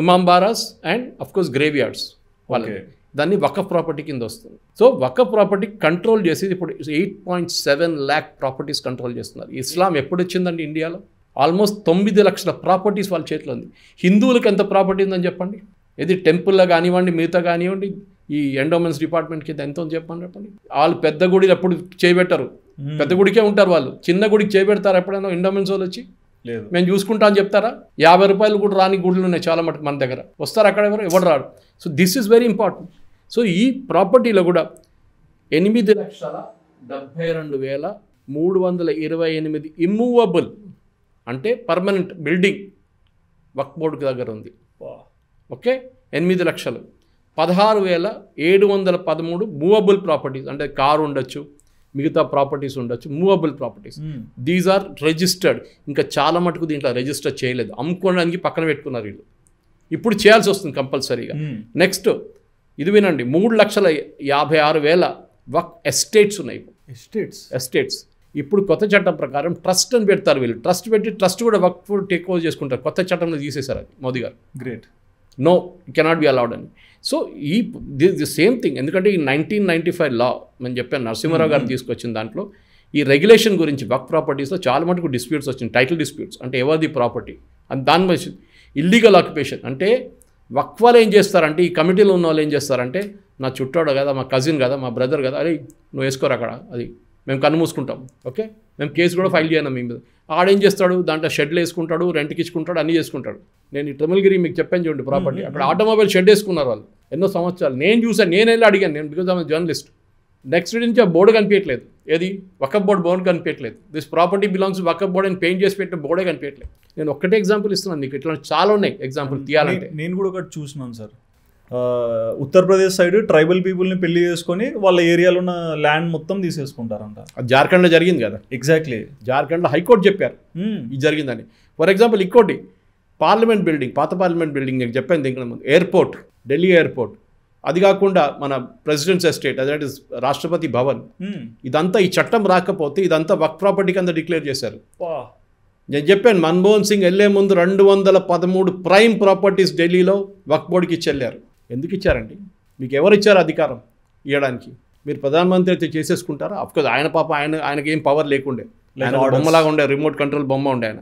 imambaras and of course graveyards, వాళ్ళకి దాన్ని వకఫ్ ప్రాపర్టీ కింద వస్తుంది. సో వకఫ్ ప్రాపర్టీ కంట్రోల్ చేసేది ఇప్పుడు 8.7 lakh ప్రాపర్టీస్ కంట్రోల్ చేస్తున్నారు. ఇస్లాం ఎప్పుడు వచ్చిందండి ఇండియాలో? ఆల్మోస్ట్ 9 లక్షల ప్రాపర్టీస్ వాళ్ళ చేతిలో ఉంది. హిందువులకు ఎంత ప్రాపర్టీ ఉందని చెప్పండి. ఇది టెంపుల్లో కానివ్వండి, మిగతా కానివ్వండి, ఈ ఎండోమెంట్స్ డిపార్ట్మెంట్ కింద ఎంత ఉంది చెప్పండి. వాళ్ళు పెద్ద గుడిలు ఎప్పుడు చేయబెట్టరు, పెద్ద గుడికే ఉంటారు వాళ్ళు. చిన్న గుడికి చేయబెడతారు ఎప్పుడైనా ఎండోమెంట్స్ వాళ్ళు వచ్చి? లేదు, మేము చూసుకుంటా అని చెప్తారా? 50 రూపాయలు కూడా రాని గుడులు ఉన్నాయి చాలా మటుకు మన దగ్గర. వస్తారు అక్కడ ఎవరు రాడు. So this is very important. So ఈ ప్రాపర్టీలో కూడా 8,72,328 ఇమ్మూవబుల్ అంటే పర్మనెంట్ బిల్డింగ్ వక్ఫ్ బోర్డు దగ్గర ఉంది. ఓకే, 8 లక్షలు. 16,713 మూవబుల్ ప్రాపర్టీస్, అంటే కారు ఉండొచ్చు, మిగతా ప్రాపర్టీస్ ఉండొచ్చు, movable properties. These are registered. ఇంకా చాలా మటుకు దీంట్లో రిజిస్టర్ చేయలేదు, అమ్ముకోవడానికి పక్కన పెట్టుకున్నారు వీళ్ళు. ఇప్పుడు చేయాల్సి వస్తుంది కంపల్సరీగా. నెక్స్ట్ ఇది వినండి, 3,56,000 వక్ఫ్ ఎస్టేట్స్ ఉన్నాయి. ఎస్టేట్స్ ఇప్పుడు కొత్త చట్టం ప్రకారం ట్రస్ట్ అని పెడతారు వీళ్ళు. ట్రస్ట్ పెట్టి ట్రస్ట్ కూడా వక్ఫ్ టేక్ ఓవర్ చేసుకుంటారు. కొత్త చట్టంలో తీసేశారు అది మోదీ గారు. Great. No, cannot be allowed అని. So the same thing. ఎందుకంటే ఈ 1995 లా నేను చెప్పాను, నరసింహారావు గారు తీసుకొచ్చిన దాంట్లో ఈ రెగ్యులేషన్ గురించి వక్ఫ్ ప్రాపర్టీస్లో చాలా మటుకు డిస్ప్యూట్స్ వచ్చింది. టైటిల్ డిస్ప్యూట్స్ అంటే ఎవరిది ప్రాపర్టీ అని. దాని మీద ఇల్లీగల్ ఆక్యుపేషన్ అంటే వక్ఫ్ వాళ్ళు ఏం చేస్తారంటే, ఈ కమిటీలో ఉన్న వాళ్ళు ఏం చేస్తారంటే, నా చుట్టాడు కదా, మా కజిన్ కదా, మా బ్రదర్ కదా, అరే నువ్వు వేసుకోరు అక్కడ, అది మేము కన్ను మూసుకుంటాం. ఓకే, మేము కేసు కూడా ఫైల్ చేయను మీ మీద. ఆడేం చేస్తాడు, దాంట్లో షెడ్లు వేసుకుంటాడు, రెంట్కి ఇచ్చుకుంటాడు, అన్నీ చేసుకుంటాడు. నేను ఈ ట్రిమల్గిరి మీకు చెప్పాను చూడండి ప్రాపర్టీ, అక్కడ ఆటోమొబైల్ షెడ్ వేసుకున్నారు వాళ్ళు ఎన్నో సంవత్సరాలు. నేను చూసాను, నేను వెళ్ళి అడిగాను, నేను బికాజ్ ఆమె జర్నలిస్ట్. నెక్స్ట్ డే నుంచి ఆ బోర్డు కనిపించట్లేదు. ఏది వకఫ్ బోర్డు కనిపించట్లేదు. This property belongs Waqf board అని పెయింట్ చేసి పెట్టిన బోర్డే కనిపించట్లేదు. నేను ఒక్కటే ఎగ్జాంపుల్ ఇస్తున్నాను మీకు, ఇట్లా చాలా ఉన్నాయి ఎగ్జాంపుల్ తీయాలంటే. నేను కూడా ఒకటి చూసినాను సార్, ఉత్తరప్రదేశ్ సైడ్ ట్రైబల్ పీపుల్ని పెళ్లి చేసుకొని వాళ్ళ ఏరియాలో ఉన్న ల్యాండ్ మొత్తం తీసేసుకుంటారంట. జార్ఖండ్లో జరిగింది కదా. ఎగ్జాక్ట్లీ, జార్ఖండ్లో హైకోర్టు చెప్పారు ఇది జరిగిందని. ఫర్ ఎగ్జాంపుల్ ఇంకోటి, పార్లమెంట్ బిల్డింగ్, పాత పార్లమెంట్ బిల్డింగ్ నేను చెప్పాను దీనికి ముందు, ఎయిర్పోర్ట్, ఢిల్లీ ఎయిర్పోర్ట్, అది కాకుండా మన ప్రెసిడెంట్స్ ఎస్టేట్, అదే రాష్ట్రపతి భవన్, ఇదంతా ఈ చట్టం రాకపోతే ఇదంతా వక్ఫ్ ప్రాపర్టీ కింద డిక్లేర్ చేశారు. నేను చెప్పాను, మన్మోహన్ సింగ్ వెళ్లే ముందు 213 ప్రైమ్ ప్రాపర్టీస్ ఢిల్లీలో వక్ఫ్ బోర్డుకి ఇచ్చెళ్ళారు. ఎందుకు ఇచ్చారండి? మీకు ఎవరు ఇచ్చారు అధికారం ఇవ్వడానికి? మీరు ప్రధానమంత్రి అయితే చేసేసుకుంటారా? అఫ్కోర్స్ ఆయన పాప ఆయనకి ఏం పవర్ లేకుండే, బొమ్మలాగా ఉండే, రిమోట్ కంట్రోల్ బొమ్మ ఉండే ఆయన.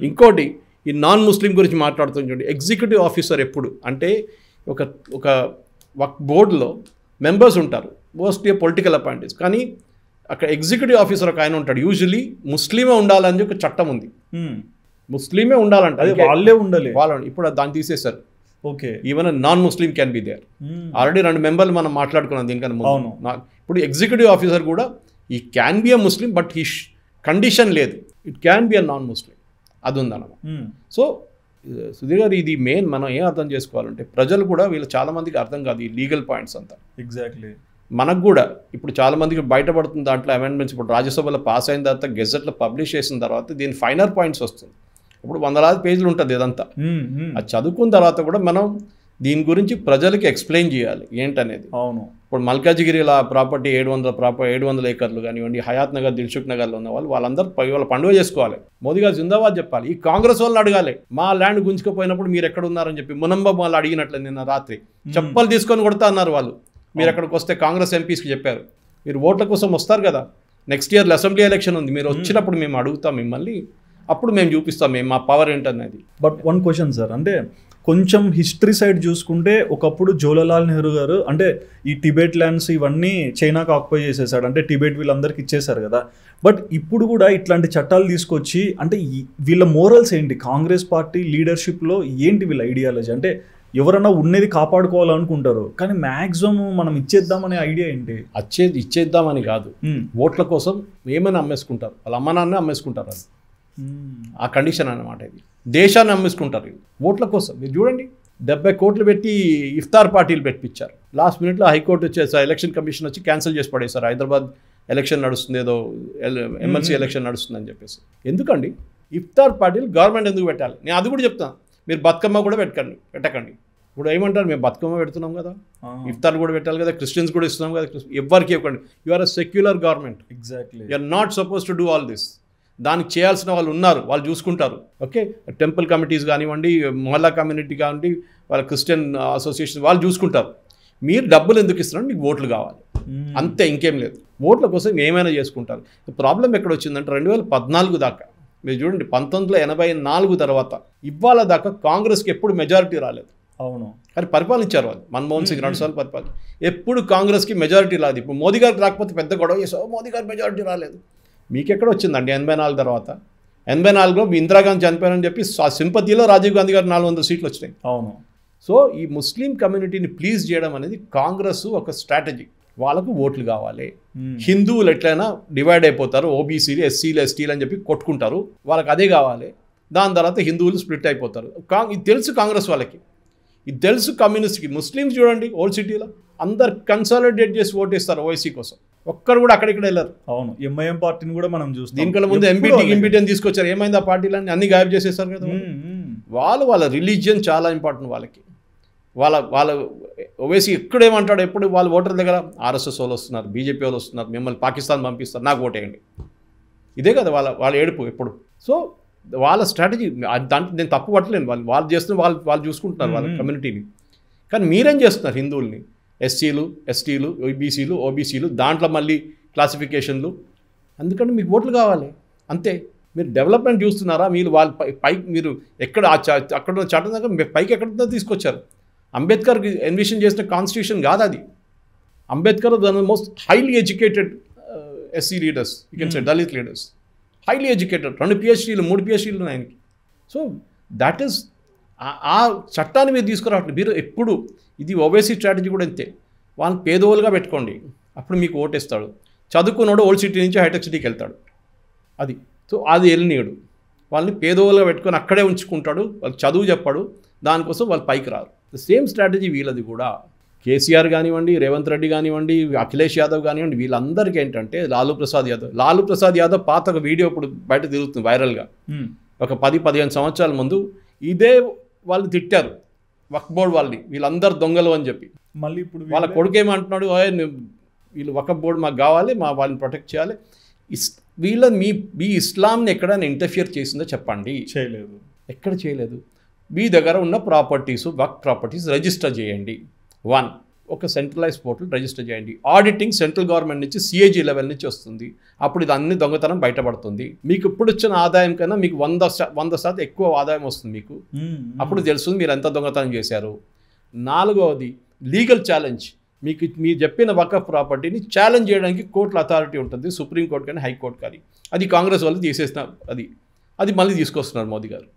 ఇంకోటి, ఈ నాన్ ముస్లిం గురించి మాట్లాడుతుంది చూడండి. ఎగ్జిక్యూటివ్ ఆఫీసర్ ఎప్పుడు అంటే ఒక వక్ఫ్ బోర్డులో మెంబర్స్ ఉంటారు, మోస్ట్లీ పొలిటికల్ అపాయింటీస్, కానీ అక్కడ ఎగ్జిక్యూటివ్ ఆఫీసర్ ఒక ఆయన ఉంటాడు. యూజువలీ ముస్లిమే ఉండాలని ఒక చట్టం ఉంది, ముస్లిమే ఉండాలంట, అది వాళ్ళే ఉండాలి. వాళ్ళని ఇప్పుడు దాన్ని తీసేశారు. Okay, even non Muslim can be there. Already 2 మెంబర్లు మనం మాట్లాడుకున్నాం దీనికన్నా ముందు. ఇప్పుడు ఎగ్జిక్యూటివ్ ఆఫీసర్ కూడా ఈ can be a Muslim, but ఈ కండిషన్ లేదు, it can be a non ముస్లిం, అది ఉందన్నమాట. సో సుధీర్ గారు, ఇది మెయిన్ మనం ఏం అర్థం చేసుకోవాలంటే, ప్రజలు కూడా వీళ్ళు చాలా మందికి అర్థం కాదు ఈ లీగల్ పాయింట్స్ అంతా. ఎగ్జాక్ట్లీ, మనకు కూడా ఇప్పుడు చాలా మందికి బయటపడుతుంది దాంట్లో అమెండ్మెంట్స్. ఇప్పుడు రాజ్యసభలో పాస్ అయిన తర్వాత, గెజెట్లో పబ్లిష్ చేసిన తర్వాత దీని ఫైనల్ పాయింట్స్ వస్తుంది. ఇప్పుడు 100 పేజీలు ఉంటుంది ఇదంతా. అది చదువుకున్న తర్వాత కూడా మనం దీని గురించి ప్రజలకి ఎక్స్ప్లెయిన్ చేయాలి ఏంటనేది. అవును, ఇప్పుడు మల్కాజిగిరిలో ప్రాపర్టీ 700 ఏకర్లు కానివ్వండి, హయాత్ నగర్, దిల్సుఖ్ నగర్లో ఉన్న వాళ్ళందరూ వాళ్ళ పండుగ చేసుకోవాలి, మోదీ గారు జిందాబాద్ చెప్పాలి. ఈ కాంగ్రెస్ వాళ్ళని అడగాలి, మా ల్యాండ్ గుంజుకుపోయినప్పుడు మీరు ఎక్కడ ఉన్నారని చెప్పి మునంబాబు వాళ్ళు అడిగినట్లే నిన్న రాత్రి చెప్పలు తీసుకొని కొడతా అన్నారు వాళ్ళు. మీరు ఎక్కడికి వస్తే కాంగ్రెస్ ఎంపీస్కి చెప్పారు, మీరు ఓట్ల కోసం వస్తారు కదా, నెక్స్ట్ ఇయర్లో అసెంబ్లీ ఎలక్షన్ ఉంది, మీరు వచ్చినప్పుడు మేము అడుగుతాం మిమ్మల్ని, అప్పుడు మేము చూపిస్తాం మేము మా పవర్ ఏంటనేది. బట్ వన్ క్వశ్చన్ సార్, అంటే కొంచెం హిస్టరీ సైడ్ చూసుకుంటే ఒకప్పుడు జవహర్లాల్ నెహ్రూ గారు అంటే ఈ టిబెట్ ల్యాండ్స్ ఇవన్నీ చైనాకు ఆక్యుపై చేసేసాడు, అంటే టిబెట్ వీళ్ళందరికీ ఇచ్చేసారు కదా. బట్ ఇప్పుడు కూడా ఇట్లాంటి చట్టాలు తీసుకొచ్చి అంటే వీళ్ళ మోరల్స్ ఏంటి, కాంగ్రెస్ పార్టీ లీడర్షిప్లో ఏంటి వీళ్ళ ఐడియాలజీ? అంటే ఎవరన్నా ఉన్నది కాపాడుకోవాలనుకుంటారు కానీ మ్యాక్సిమం మనం ఇచ్చేద్దామనే ఐడియా ఏంటి? ఇచ్చేద్దామని కాదు, ఓట్ల కోసం ఏమైనా అమ్మేసుకుంటారు, వాళ్ళ అమ్మ నాన్న అమ్మేసుకుంటారు, అది ఆ కండిషన్ అన్నమాట. ఇది దేశాన్ని అమ్మేసుకుంటారు ఓట్ల కోసం. మీరు చూడండి 70 కోట్లు పెట్టి ఇఫ్తార్ పార్టీలు పెట్టించారు. లాస్ట్ మినిట్లో హైకోర్టు వచ్చేసి ఎలక్షన్ కమిషన్ వచ్చి క్యాన్సిల్ చేసి పడేశారు. హైదరాబాద్ ఎలక్షన్ నడుస్తుంది, ఏదో ఎమ్మెల్సీ ఎలక్షన్ నడుస్తుందని చెప్పేసి. ఎందుకండి ఇఫ్తార్ పార్టీలు గవర్నమెంట్ ఎందుకు పెట్టాలి? నేను అది కూడా చెప్తాను. మీరు బతుకమ్మ కూడా పెట్టకండి. ఇప్పుడు ఏమంటారు, మేము బతుకమ్మ పెడుతున్నాం కదా, ఇఫ్తార్ కూడా పెట్టాలి కదా, క్రిస్టియన్స్ కూడా ఇస్తున్నాం కదా, ఎవరికి ఇవ్వకండి. You are a secular government, exactly you are not suppose to do all this. దానికి చేయాల్సిన వాళ్ళు ఉన్నారు, వాళ్ళు చూసుకుంటారు. ఓకే, టెంపుల్ కమిటీస్ కానివ్వండి, మొహల్లా కమ్యూనిటీ కానివ్వండి, వాళ్ళ క్రిస్టియన్ అసోసియేషన్ వాళ్ళు చూసుకుంటారు. మీరు డబ్బులు ఎందుకు ఇస్తున్నారు? మీకు ఓట్లు కావాలి, అంతే, ఇంకేం లేదు. ఓట్ల కోసం ఏమైనా చేసుకుంటారు. ప్రాబ్లం ఎక్కడ వచ్చిందంటే 2014 దాకా మీరు చూడండి, 1984 తర్వాత ఇవాళ దాకా కాంగ్రెస్కి ఎప్పుడు మెజారిటీ రాలేదు. అవును, కానీ పరిపాలించారు వాళ్ళు. మన్మోహన్ సింగ్ 2 సార్లు పరిపాలన, ఎప్పుడు కాంగ్రెస్కి మెజారిటీ రాదు. ఇప్పుడు మోదీ గారికి రాకపోతే పెద్ద గొడవ చేసావు, మోదీ గారికి మెజారిటీ రాలేదు. మీకెక్కడ వచ్చిందండి 84 తర్వాత? 84లో మీ ఇందిరాగాంధీ చనిపోయారని చెప్పి ఆ సింపతిలో రాజీవ్ గాంధీ గారు 400 సీట్లు వచ్చినాయి. అవును. సో ఈ ముస్లిం కమ్యూనిటీని ప్లీజ్ చేయడం అనేది కాంగ్రెస్ ఒక స్ట్రాటజీ. వాళ్ళకు ఓట్లు కావాలి. హిందువులు ఎట్లయినా డివైడ్ అయిపోతారు, ఓబీసీలు, ఎస్సీలు, ఎస్టీలు అని చెప్పి కొట్టుకుంటారు, వాళ్ళకి అదే కావాలి. దాని తర్వాత హిందువులు స్ప్లిట్ అయిపోతారు. ఇది తెలుసు కాంగ్రెస్ వాళ్ళకి, ఇది తెలుసు కమ్యూనిస్ట్కి. ముస్లిమ్స్ చూడండి ఓల్డ్ సిటీలో అందరు కన్సాలిడేట్ చేసి ఓటేస్తారు ఓవైసీ కోసం, ఒక్కరు కూడా అక్కడిక్కడ వెళ్ళారు. అవును, ఎంఐఎం పార్టీని కూడా మనం చూస్తాం. దీనికన్నా ముందు ఎంపీటీని తీసుకొచ్చారు, ఏమైంది ఆ పార్టీలన్నీ అన్ని గాయబ్ చేసేస్తారు కదా. వాళ్ళ రిలీజియన్ చాలా ఇంపార్టెంట్ వాళ్ళకి. వాళ్ళ ఓవైసీ ఎక్కడేమంటాడు, ఎప్పుడు వాళ్ళ ఓటర్ దగ్గర ఆర్ఎస్ఎస్ వాళ్ళు వస్తున్నారు, బీజేపీ వాళ్ళు వస్తున్నారు, మిమ్మల్ని పాకిస్తాన్ పంపిస్తారు, నాకు ఓటేయండి, ఇదే కదా వాళ్ళ ఏడుపు ఎప్పుడు. సో వాళ్ళ స్ట్రాటజీ దాంట్లో నేను తప్పు పట్టలేను. వాళ్ళు చేస్తున్న వాళ్ళు చూసుకుంటున్నారు వాళ్ళ కమ్యూనిటీని. కానీ మీరేం చేస్తున్నారు హిందువుల్ని, ఎస్సీలు, ఎస్టీలు, బీసీలు, ఓబీసీలు, దాంట్లో మళ్ళీ క్లాసిఫికేషన్లు. అందుకని మీకు ఓట్లు కావాలి అంతే. మీరు డెవలప్మెంట్ చూస్తున్నారా? మీరు వాళ్ళ పైకి మీరు ఎక్కడ అక్కడ చట్టం దగ్గర పైకి ఎక్కడ తీసుకొచ్చారు? అంబేద్కర్ ఎన్విషన్ చేసిన కాన్స్టిట్యూషన్ కాదు అది. Ambedkar the most highly educated SC leaders, you can say Dalit leaders, highly educated, 2 PhDలు 3 PhDలు ఆయనకి. సో దట్ ఈస్ ఆ చట్టాన్ని మీరు తీసుకురావట్లేదు. మీరు ఎప్పుడు ఇది ఓవైసీ స్ట్రాటజీ కూడా అంతే. వాళ్ళని పేదోలుగా పెట్టుకోండి, అప్పుడు మీకు ఓటేస్తాడు. చదువుకున్నాడు ఓల్డ్ సిటీ నుంచి హైటెక్ సిటీకి వెళ్తాడు, అది. సో అది వెళ్ళనీయడు. వాళ్ళని పేదోలుగా పెట్టుకొని అక్కడే ఉంచుకుంటాడు, వాళ్ళు చదువు చెప్పాడు, దానికోసం వాళ్ళు పైకి రారు. సేమ్ స్ట్రాటజీ వీళ్ళది కూడా. కేసీఆర్ కానివ్వండి, రేవంత్ రెడ్డి కానివ్వండి, అఖిలేష్ యాదవ్ కానివ్వండి, వీళ్ళందరికీ ఏంటంటే లాలూ ప్రసాద్ యాదవ్ పాత ఒక వీడియో ఇప్పుడు బయట తిరుగుతుంది వైరల్గా. ఒక 10-15 సంవత్సరాల ముందు ఇదే వాళ్ళు తిట్టారు వక్ఫ్ బోర్డు వాళ్ళని, వీళ్ళందరూ దొంగలు అని చెప్పి. మళ్ళీ ఇప్పుడు వాళ్ళ కొడుకేమంటున్నాడు, వీళ్ళు వక్ఫ్ బోర్డు మాకు కావాలి, వాళ్ళని ప్రొటెక్ట్ చేయాలి. మీ ఇస్లాంని ఎక్కడైనా ఇంటర్ఫియర్ చేసిందో చెప్పండి. చేయలేదు, ఎక్కడ చేయలేదు. మీ దగ్గర ఉన్న ప్రాపర్టీస్, వక్ఫ్ ప్రాపర్టీస్ రిజిస్టర్ చేయండి. ఒక సెంట్రలైజ్ పోర్టల్ రిజిస్టర్ చేయండి. ఆడిటింగ్ సెంట్రల్ గవర్నమెంట్ నుంచి CAG లెవెల్ నుంచి వస్తుంది. అప్పుడు ఇది అన్ని దొంగతనం బయటపడుతుంది. మీకు ఇప్పుడు వచ్చిన ఆదాయం కన్నా మీకు 100% ఎక్కువ ఆదాయం వస్తుంది మీకు. అప్పుడు తెలుస్తుంది మీరు ఎంత దొంగతనం చేశారు. 4వది లీగల్ ఛాలెంజ్. మీరు చెప్పిన వక్ఫ్ ప్రాపర్టీని ఛాలెంజ్ చేయడానికి కోర్టుల అథారిటీ ఉంటుంది, సుప్రీంకోర్టు కానీ హైకోర్టు కానీ. అది కాంగ్రెస్ వాళ్ళు తీసేసిన అది మళ్ళీ తీసుకొస్తున్నారు మోదీ గారు.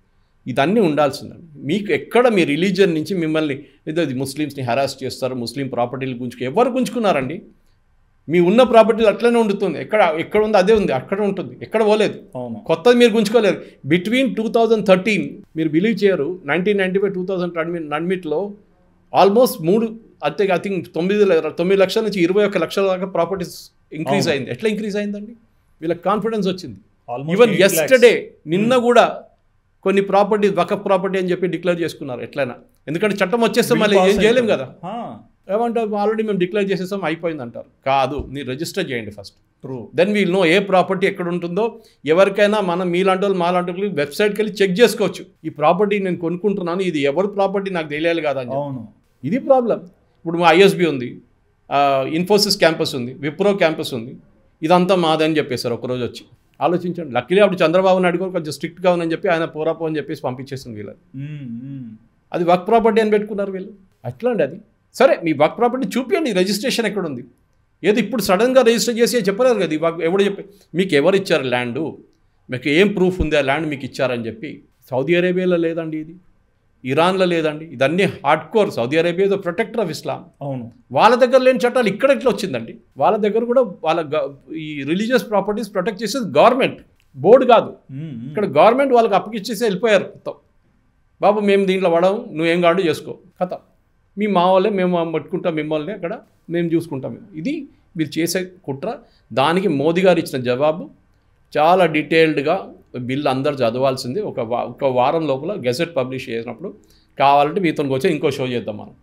ఇదన్నీ ఉండాల్సిందండి. మీకు ఎక్కడ మీ రిలీజియన్ నుంచి మిమ్మల్ని ఏదో ముస్లిమ్స్ని హెరాస్ చేస్తారు, ముస్లిం ప్రాపర్టీలు ఎవరు గుంజుకున్నారండి? మీ ఉన్న ప్రాపర్టీలు అట్లనే ఉండుతుంది. ఎక్కడ ఉంది అదే ఉంది, అక్కడ ఉంటుంది, ఎక్కడ పోలేదు. కొత్తది మీరు గుంజుకోలేరు. బిట్వీన్ 2013 మీరు బిలీవ్ చేయరు, 1995-2000 ఆల్మోస్ట్ 3 అంతే ఐ థింక్ 9 లక్షల నుంచి 21 లక్షల దాకా ప్రాపర్టీస్ ఇంక్రీజ్ అయింది. ఎట్లా ఇంక్రీజ్ అయిందండి? వీళ్ళకి కాన్ఫిడెన్స్ వచ్చింది. ఈవెన్ ఎస్టర్డే నిన్న కూడా కొన్ని ప్రాపర్టీ వక్ఫ్ ప్రాపర్టీ అని చెప్పి డిక్లేర్ చేసుకున్నారు ఎట్లయినా. ఎందుకంటే చట్టం వచ్చేస్తే మళ్ళీ ఏం చేయలేం కదా. ఏమంటారు, ఆల్రెడీ మేము డిక్లేర్ చేసేసాం అయిపోయింది అంటారు. కాదు, మీరు రిజిస్టర్ చేయండి ఫస్ట్. దెన్ వీల్ నో ఏ ప్రాపర్టీ ఎక్కడ ఉంటుందో. ఎవరికైనా మీలాంటి వాళ్ళు మాలాంటి వాళ్ళు వెబ్సైట్కి వెళ్ళి చెక్ చేసుకోవచ్చు, ఈ ప్రాపర్టీ నేను కొనుక్కుంటున్నాను, ఇది ఎవరి ప్రాపర్టీ నాకు తెలియాలి కదా అని. ఇది ప్రాబ్లం. ఇప్పుడు మా ISB ఉంది, ఇన్ఫోసిస్ క్యాంపస్ ఉంది, విప్రో క్యాంపస్ ఉంది, ఇదంతా మాదని చెప్పేశారు ఒకరోజు వచ్చి. ఆలోచించండి. లక్కీలీ అప్పుడు చంద్రబాబు నాయుడు కొంచెం స్ట్రిక్ట్గా ఉందని చెప్పి ఆయన పోరాపో అని చెప్పేసి పంపించేసింది వీళ్ళని. అది వర్క్ ప్రాపర్టీ అని పెట్టుకున్నారు వీళ్ళు. అట్లా అండి అది. సరే మీ వర్క్ ప్రాపర్టీ చూపించండి, రిజిస్ట్రేషన్ ఎక్కడ ఉంది? ఏది ఇప్పుడు సడన్గా రిజిస్టర్ చేసి చెప్పలేరు కదా. ఎవడు చెప్పి మీకు ఎవరు ఇచ్చారు ల్యాండు, మీకు ఏం ప్రూఫ్ ఉంది ఆ ల్యాండ్ మీకు ఇచ్చారని చెప్పి. సౌదీ అరేబియాలో లేదండి ఇది, ఇరాన్లో లేదండి, ఇదన్నీ hard core. Saudi Arabia is protector of Islam. అవును, వాళ్ళ దగ్గర లేని చట్టాలు ఇక్కడ ఎట్లా వచ్చిందండి? వాళ్ళ దగ్గర కూడా ఈ రిలీజియస్ ప్రాపర్టీస్ ప్రొటెక్ట్ చేసేది గవర్నమెంట్, బోర్డు కాదు. ఇక్కడ గవర్నమెంట్ వాళ్ళకి అప్పగిచ్చేసి వెళ్ళిపోయారు మొత్తం. బాబు మేము దీంట్లో పడము, నువ్వేం కాడు చేసుకో, కథ మీ మా వాళ్ళే, మేము పట్టుకుంటాం మిమ్మల్ని, అక్కడ మేము చూసుకుంటాం. ఇది మీరు చేసే కుట్ర. దానికి మోదీ గారు ఇచ్చిన జవాబు చాలా డీటెయిల్డ్గా బిల్ అందరు చదవాల్సింది. ఒక వారం లోపల గెజెట్ పబ్లిష్ చేసినప్పుడు కావాలంటే మీతో వచ్చి ఇంకో షో చేద్దాం మనం.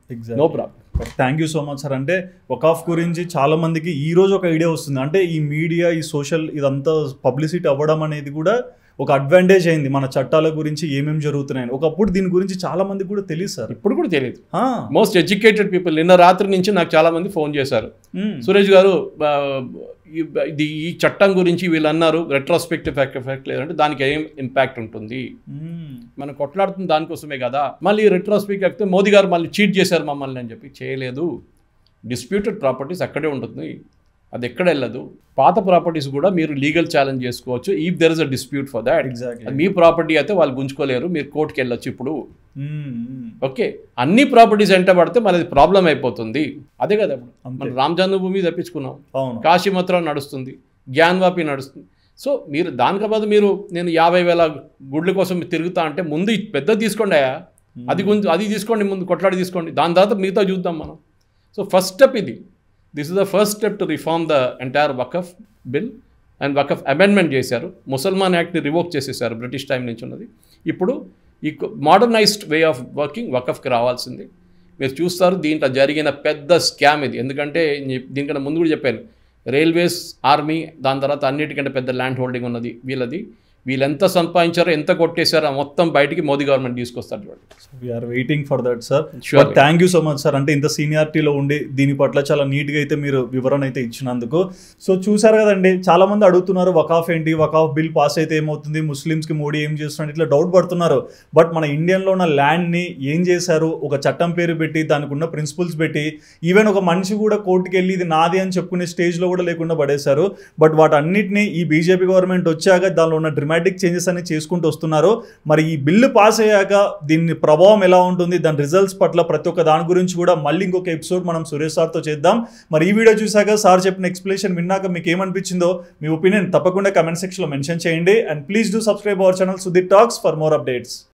No problem. Thank you so much sir. అంటే వకాఫ్ గురించి చాలా మందికి ఈ రోజు ఒక ఐడియా వస్తుంది. అంటే ఈ మీడియా, ఈ సోషల్ ఇదంతా పబ్లిసిటీ అవ్వడం అనేది కూడా ఒక అడ్వాంటేజ్ అయింది మన చట్టాల గురించి ఏమేమి జరుగుతున్నాయని. ఒకప్పుడు దీని గురించి చాలా మందికి కూడా తెలియదు సార్, ఇప్పుడు కూడా తెలియదు. మోస్ట్ ఎడ్యుకేటెడ్ పీపుల్ నిన్న రాత్రి నుంచి నాకు చాలా మంది ఫోన్ చేశారు, సురేష్ గారు ఈ చట్టం గురించి వీళ్ళు అన్నారు రెట్రోస్పెక్టివ్ ఎఫెక్ట్ లేదంటే దానికి ఏం ఇంపాక్ట్ ఉంటుంది, మనం కొట్లాడుతుంది దానికోసమే కదా. మళ్ళీ రెట్రోస్పెక్టివ్ ఎఫెక్ట్ మోదీ గారు మళ్ళీ చీట్ చేశారు మమ్మల్ని అని చెప్పి. చేయలేదు. డిస్ప్యూటెడ్ ప్రాపర్టీస్ అక్కడే ఉంటుంది, అది ఎక్కడ వెళ్ళదు. పాత ప్రాపర్టీస్ కూడా మీరు లీగల్ ఛాలెంజ్ చేసుకోవచ్చు if there is a dispute for that. Me property అయితే వాళ్ళు గుంజుకోలేరు, మీరు కోర్టుకి వెళ్ళొచ్చు ఇప్పుడు. ఓకే, అన్ని ప్రాపర్టీస్ వెంట పడితే మనది ప్రాబ్లం అయిపోతుంది. అదే కదా మనం రామ్ జన్మభూమి తెప్పించుకున్నాం, కాశీ మథుర నడుస్తుంది, జ్ఞాన్వాపి నడుస్తుంది. సో మీరు దానికన్నా మీరు నేను 50,000 గుడ్ల కోసం తిరుగుతా అంటే ముందు పెద్ద తీసుకోండి అయ్యా, అది తీసుకోండి, ముందు కొట్లాడి తీసుకోండి, దాని తర్వాత మిగతా చూద్దాం మనం. సో ఫస్ట్ స్టెప్ ఇది. This is the first step to reform the entire waqf bill and waqf amendment చేశారు. ముసల్మాన్ యాక్ట్ని రివోక్ చేసేసారు, బ్రిటిష్ టైం నుంచి ఉన్నది. ఇప్పుడు ఈ మోడర్నైజ్డ్ వే ఆఫ్ వర్కింగ్ వకఫ్కి రావాల్సింది. మీరు చూస్తారు దీంట్లో జరిగిన పెద్ద స్కామ్ ఇది. ఎందుకంటే దీనికన్నా ముందు కూడా చెప్పాను, రైల్వేస్, ఆర్మీ, దాని తర్వాత అన్నిటికంటే పెద్ద ల్యాండ్ హోల్డింగ్ ఉన్నది వీళ్ళది. వీళ్ళు ఎంత సంపాదించారో, ఎంత కొట్టేశారో మొత్తం బయటికి మోదీ గవర్నమెంట్ తీసుకొస్తారు. We're waiting for that sir. Thank you so much sir. అంటే ఇంత సీనియారిటీలో ఉండి దీని పట్ల చాలా నీట్గా అయితే మీరు వివరణ అయితే ఇచ్చినందుకు. సో చూసారు కదండి, చాలా మంది అడుగుతున్నారు వకాఫ్ ఏంటి, వకాఫ్ బిల్ పాస్ అయితే ఏమవుతుంది, ముస్లిమ్స్కి మోడీ ఏం చేస్తున్నారు, ఇట్లా డౌట్ పడుతున్నారు. బట్ మన ఇండియన్లో ఉన్న ల్యాండ్ని ఏం చేశారు, ఒక చట్టం పేరు పెట్టి దానికి ఉన్న ప్రిన్సిపల్స్ పెట్టి, ఈవెన్ ఒక మనిషి కూడా కోర్టుకి వెళ్ళి ఇది నాది అని చెప్పుకునే స్టేజ్లో కూడా లేకుండా పడేశారు. బట్ వాటన్నిటిని ఈ బీజేపీ గవర్నమెంట్ వచ్చాక దానిలో ఉన్న డ్రమాటిక్ చేంజెస్ అన్ని చేసుకుంటూ వస్తున్నారు. మరి ఈ బిల్లు పాస్ అయ్యాక దీని ప్రభావం ఎలా ఉంటుంది, దాని రిజల్ట్స్ పట్ల ప్రతి ఒక్క దాని గురించి కూడా మళ్ళీ ఇంకొక ఎపిసోడ్ మనం సురేష్ సార్తో చేద్దాం. మరి ఈ వీడియో చూసాక సార్ చెప్పిన ఎక్స్ప్లెనేషన్ విన్నాక మీకు ఏమనిపించిందో మీ ఒపీనియన్ తప్పకుండా కమెంట్ సెక్షన్లో మెన్షన్ చేయండి. And please do subscribe our channel Sudheer talks for more updates.